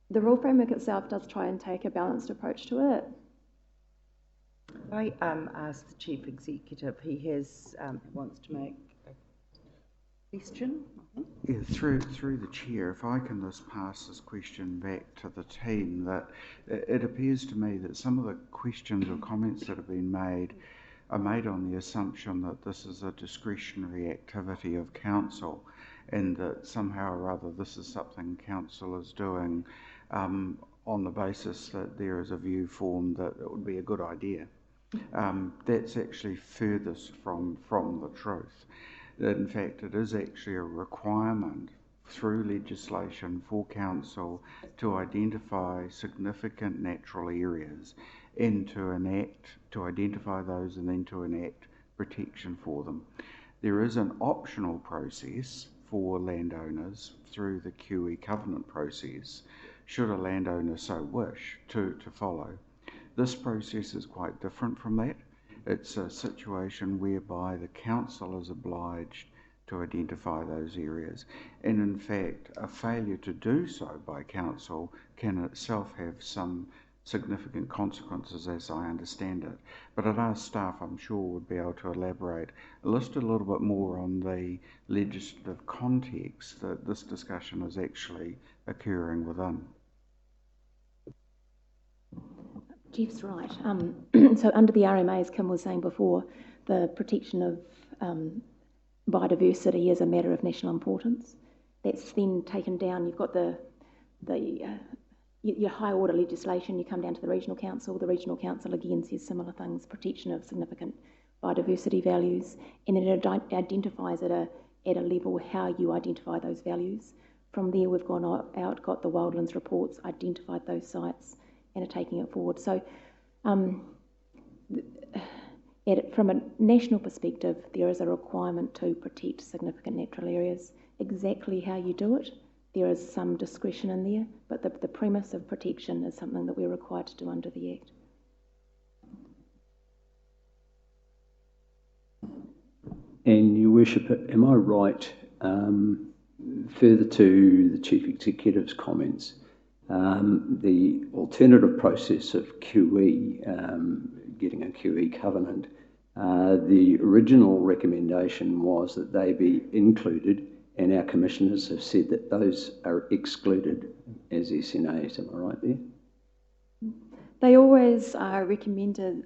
the rule framework itself does try and take a balanced approach to it. I asked the Chief Executive, he has wants to make a question. Yeah, through the Chair, if I can just pass this question back to the team, that it appears to me that some of the questions or comments that have been made are made on the assumption that this is a discretionary activity of Council, and that somehow or other this is something Council is doing on the basis that there is a view formed that it would be a good idea. That's actually furthest from the truth. That in fact it is actually a requirement through legislation for Council to identify significant natural areas and to identify those and then to enact protection for them. There is an optional process for landowners through the QE covenant process, should a landowner so wish to follow. This process is quite different from that. It's a situation whereby the Council is obliged to identify those areas. And in fact, a failure to do so by Council can itself have some significant consequences, as I understand it. But I'd ask staff, I'm sure, would be able to elaborate, list a little bit more on the legislative context that this discussion is actually occurring within. Jeff's right. So under the RMA, as Kim was saying before, the protection of biodiversity is a matter of national importance. That's then taken down. You've got your high order legislation. You come down to the Regional Council. The Regional Council again says similar things: protection of significant biodiversity values, and then it identifies at a level how you identify those values. From there, we've gone out, got the wildlands reports, identified those sites, and are taking it forward. So from a national perspective, there is a requirement to protect significant natural areas. Exactly how you do it, there is some discretion in there, but the premise of protection is something that we're required to do under the Act. And Your Worship, am I right, further to the Chief Executive's comments, the alternative process of QE, getting a QE covenant, the original recommendation was that they be included, and our commissioners have said that those are excluded as SNAs. Am I right there? They always recommended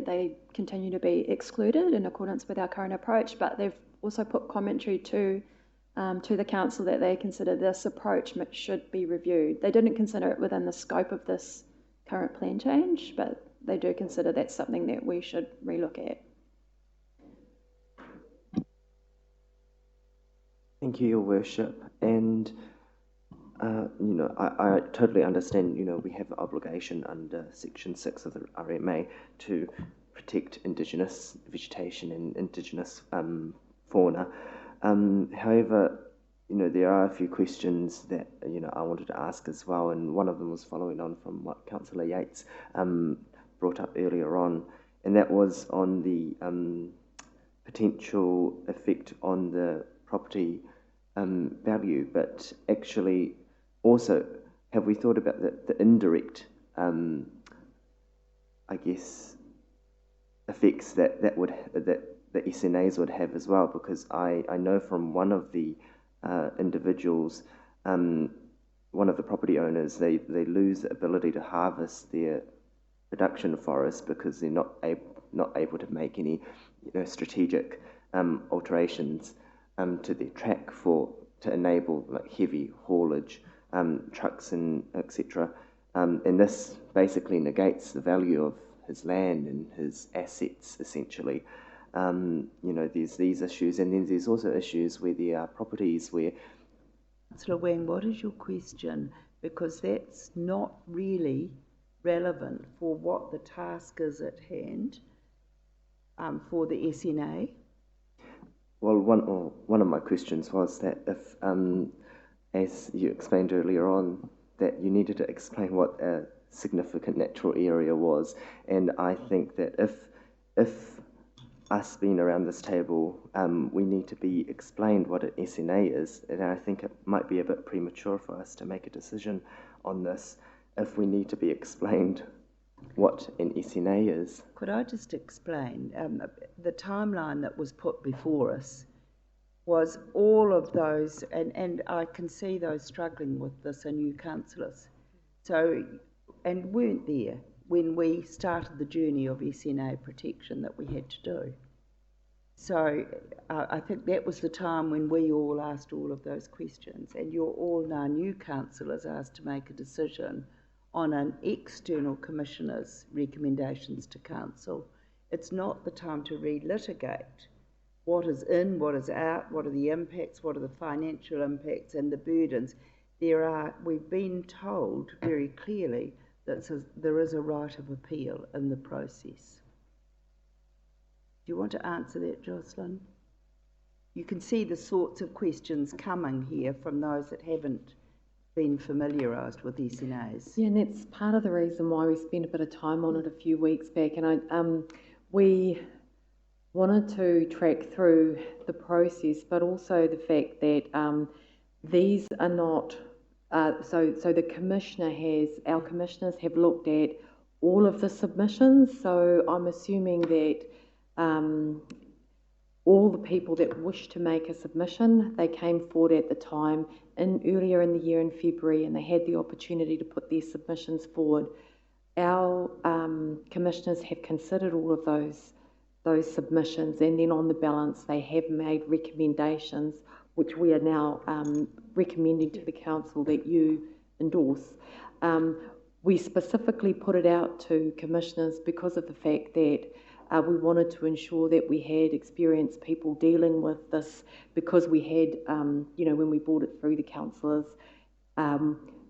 they continue to be excluded in accordance with our current approach, but they've also put commentary to the council that they consider this approach should be reviewed. They didn't consider it within the scope of this current plan change, but they do consider that's something that we should relook at. Thank you, Your Worship. And, I totally understand, we have an obligation under Section 6 of the RMA to protect Indigenous vegetation and Indigenous fauna. However, there are a few questions that, I wanted to ask as well, and one of them was following on from what Councillor Yates brought up earlier on, and that was on the potential effect on the property value, but actually also have we thought about the indirect, I guess, effects that the SNAs would have as well, because I know from one of the individuals, one of the property owners, they lose the ability to harvest their production forest because they're not able to make any strategic alterations to their track to enable like heavy haulage trucks and etc. And this basically negates the value of his land and his assets essentially. There's these issues, and then there's also issues where there are properties where... Councillor Wang, what is your question? Because that's not really relevant for what the task is at hand for the SNA. Well, one of my questions was that if, as you explained earlier on, that you needed to explain what a significant natural area was, and I think that if us being around this table, we need to be explained what an SNA is, and I think it might be a bit premature for us to make a decision on this if we need to be explained what an SNA is. Could I just explain? The timeline that was put before us was all of those, and I can see those struggling with this are new councillors. So, and weren't there when we started the journey of SNA protection that we had to do. So I think that was the time when we all asked all of those questions, and you're all now new councillors asked to make a decision on an external commissioner's recommendations to council. It's not the time to relitigate what is in, what is out, what are the impacts, what are the financial impacts and the burdens. We've been told very clearly that there is a right of appeal in the process. Do you want to answer that, Jocelyn? You can see the sorts of questions coming here from those that haven't been familiarised with SNAs. Yeah, and that's part of the reason why we spent a bit of time on it a few weeks back, and we wanted to track through the process, but also the fact that these are not, so the our commissioners have looked at all of the submissions, so I'm assuming that all the people that wish to make a submission, they came forward at the time earlier in the year in February, and they had the opportunity to put their submissions forward. Our commissioners have considered all of those submissions, and then on the balance they have made recommendations which we are now recommending to the council that you endorse. We specifically put it out to commissioners because of the fact that we wanted to ensure that we had experienced people dealing with this, because we had, when we brought it through the councillors,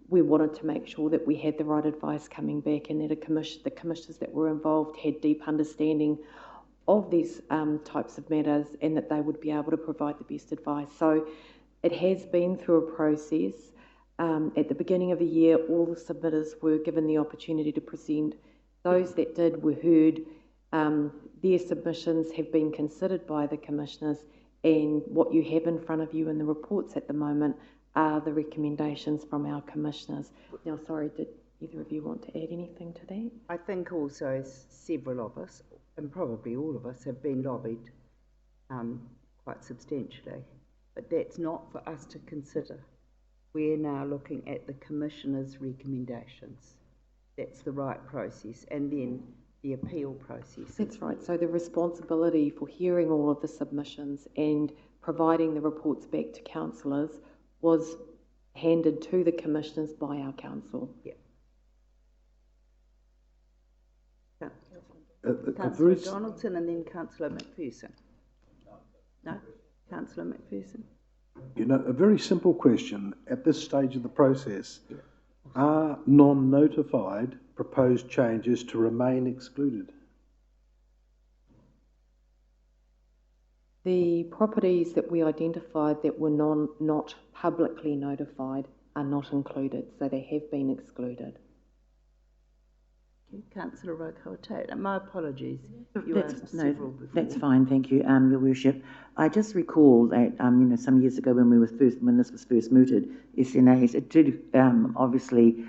we wanted to make sure that we had the right advice coming back, and that the commissioners that were involved had deep understanding of these types of matters, and that they would be able to provide the best advice. So it has been through a process. At the beginning of the year, all the submitters were given the opportunity to present. Those that did were heard. Their submissions have been considered by the commissioners, and what you have in front of you in the reports at the moment are the recommendations from our commissioners. Now, sorry, did either of you want to add anything to that? I think also several of us, and probably all of us, have been lobbied quite substantially, but that's not for us to consider. We're now looking at the commissioner's recommendations. That's the right process, and then the appeal process. That's right. So the responsibility for hearing all of the submissions and providing the reports back to councillors was handed to the commissioners by our council. Yeah. very Councillor Donaldson and then Councillor McPherson. No? Councillor McPherson. You know, a very simple question at this stage of the process. Are non-notified proposed changes to remain excluded? The properties that we identified that were not publicly notified are not included, so they have been excluded. Councillor Rotorua, my apologies. That's fine, thank you, Your Worship. I just recall that, some years ago when this was first mooted, SNAs, it did obviously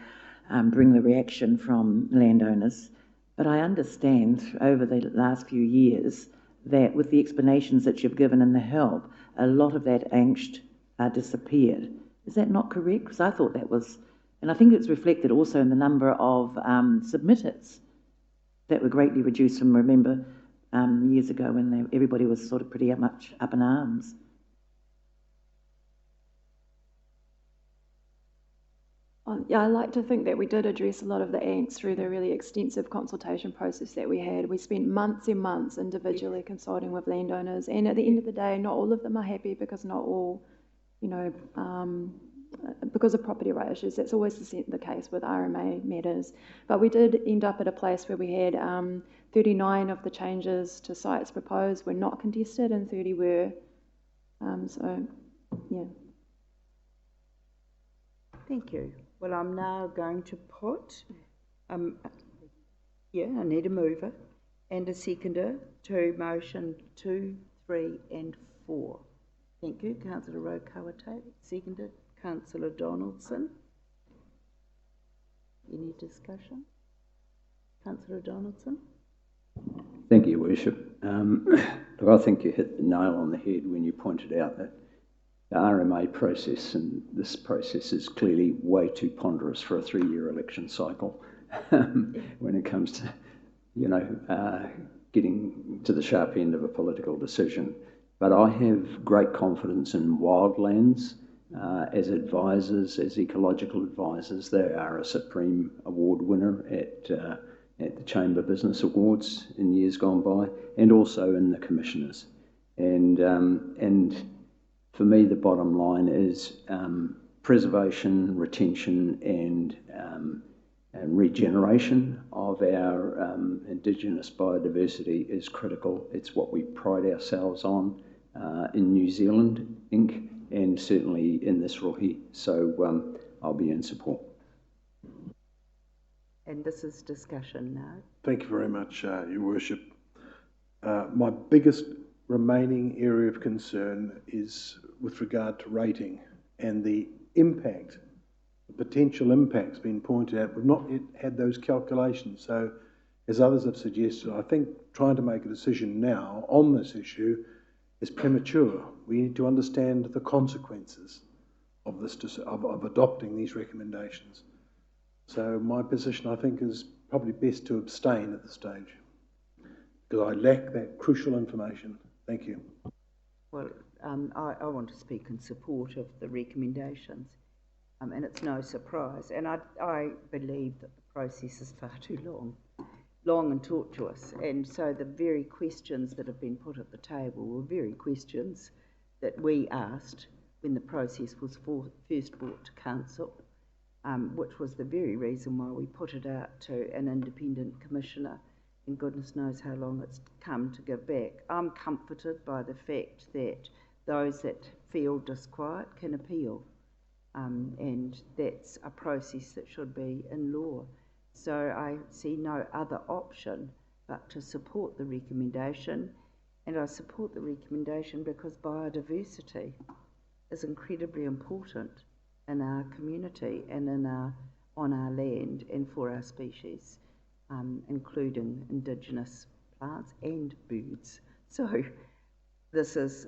bring the reaction from landowners, but I understand over the last few years that with the explanations that you've given and the help, a lot of that angst disappeared. Is that not correct? Because I thought that was. And I think it's reflected also in the number of submitters that were greatly reduced from, remember, years ago when everybody was sort of pretty much up in arms. Yeah, I like to think that we did address a lot of the angst through the really extensive consultation process that we had. We spent months and months individually consulting with landowners, and at the end of the day, not all of them are happy because not all, because of property right issues. That's always the case with RMA matters. But we did end up at a place where we had 39 of the changes to sites proposed were not contested and 30 were. So, yeah. Thank you. Well, I'm now going to put, I need a mover and a seconder to motion 2, 3 and 4. Thank you. Councillor Rotorua, seconded. Councillor Donaldson. Any discussion? Councillor Donaldson. Thank you, Your Worship. Look, I think you hit the nail on the head when you pointed out that the RMA process and this process is clearly way too ponderous for a 3-year election cycle when it comes to, getting to the sharp end of a political decision. But I have great confidence in Wildlands as advisors, as ecological advisors. They are a Supreme Award winner at the Chamber Business Awards in years gone by, and also in the Commissioners. And for me, the bottom line is preservation, retention, and regeneration of our Indigenous biodiversity is critical. It's what we pride ourselves on in New Zealand, Inc., and certainly in this rohi. So I'll be in support. And this is discussion now. Thank you very much, Your Worship. My biggest remaining area of concern is with regard to rating and the impact, the potential impacts being pointed out. We've not yet had those calculations. So, as others have suggested, I think trying to make a decision now on this issue is premature. We need to understand the consequences of this, of adopting these recommendations. So my position, I think, is probably best to abstain at this stage because I lack that crucial information. Thank you. Well, I want to speak in support of the recommendations, and it's no surprise. And I believe that the process is far too long and tortuous. And so the very questions that have been put at the table were very questions that we asked when the process was first brought to council, which was the very reason why we put it out to an independent commissioner, and goodness knows how long it's come to give back. I'm comforted by the fact that those that feel disquiet can appeal, and that's a process that should be in law. So I see no other option but to support the recommendation, and I support the recommendation because biodiversity is incredibly important in our community and on our land and for our species, including Indigenous plants and birds. So this is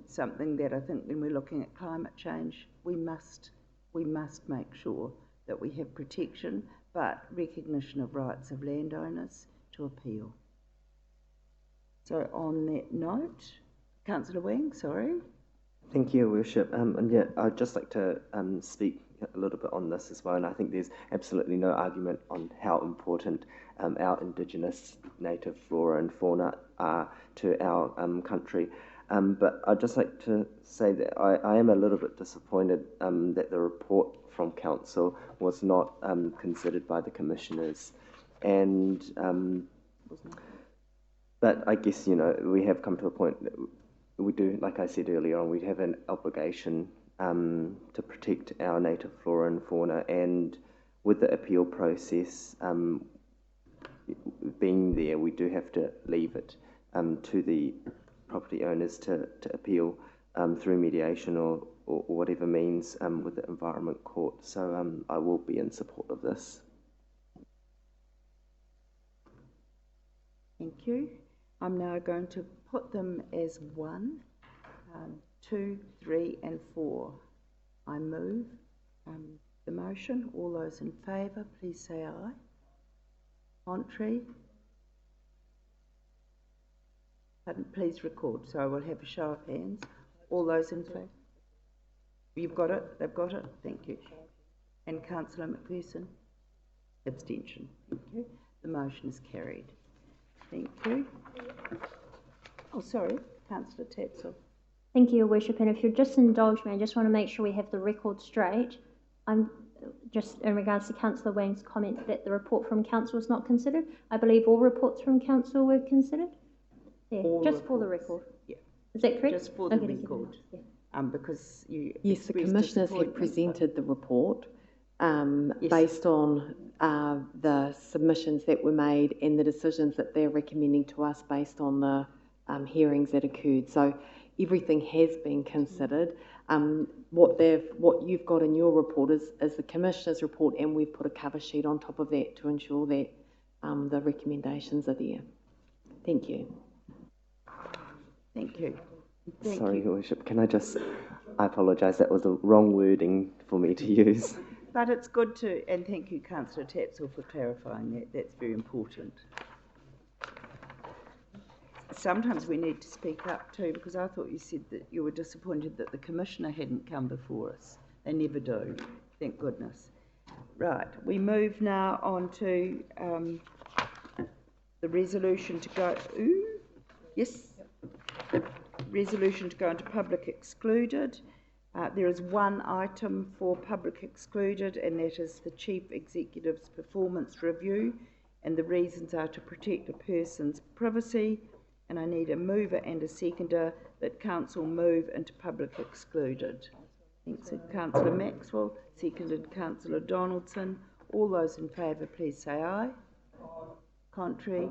something that I think when we're looking at climate change, we must make sure that we have protection, but recognition of rights of landowners to appeal. So on that note, Councillor Wang, sorry. Thank you, Your Worship. And yeah, I'd just like to speak a little bit on this as well. And I think there's absolutely no argument on how important our Indigenous native flora and fauna are to our country. But I'd just like to say that I am a little bit disappointed that the report from Council was not considered by the Commissioners. And but I guess, you know, we have come to a point that we do, like I said earlier on, we have an obligation to protect our native flora and fauna, and with the appeal process being there, we do have to leave it to the property owners to appeal through mediation or whatever means with the Environment Court. So I will be in support of this. Thank you. I'm now going to put them as 1, 2, 3 and 4. I move the motion. All those in favour, please say aye. Contrary? Please record, so I will have a show of hands. All those in favour? You've got it? They've got it? Thank you. And Councillor McPherson? Abstention. Thank you. The motion is carried. Thank you. Oh, sorry, Councillor Tapsell. Thank you, Your Worship. And if you'll just indulge me, I just want to make sure we have the record straight. I'm just in regards to Councillor Wang's comment that the report from Council was not considered. I believe all reports from Council were considered. Yeah, all just reports. For the record. Yeah. Is that correct? Just for the record. Yeah. Because you. Yes, the Commissioners have presented the report yes. Based on the submissions that were made and the decisions that they're recommending to us based on the hearings that occurred. So everything has been considered. What you've got in your report is the Commissioner's report, and we've put a cover sheet on top of that to ensure that the recommendations are there. Thank you. Thank you. Sorry, Your Worship, can I apologise, that was the wrong wording for me to use. But it's good to, and thank you, Councillor Tapsell, for clarifying that. That's very important. Sometimes we need to speak up too, because I thought you said that you were disappointed that the Commissioner hadn't come before us. They never do, thank goodness. Right, we move now on to the resolution to go... Ooh, yes? Resolution to go into public excluded. There is one item for public excluded, and that is the Chief Executive's performance review, and the reasons are to protect a person's privacy, and I need a mover and a seconder that Council move into public excluded. Thanks, Councillor Maxwell, seconded Councillor Donaldson. All those in favour, please say aye. Contrary?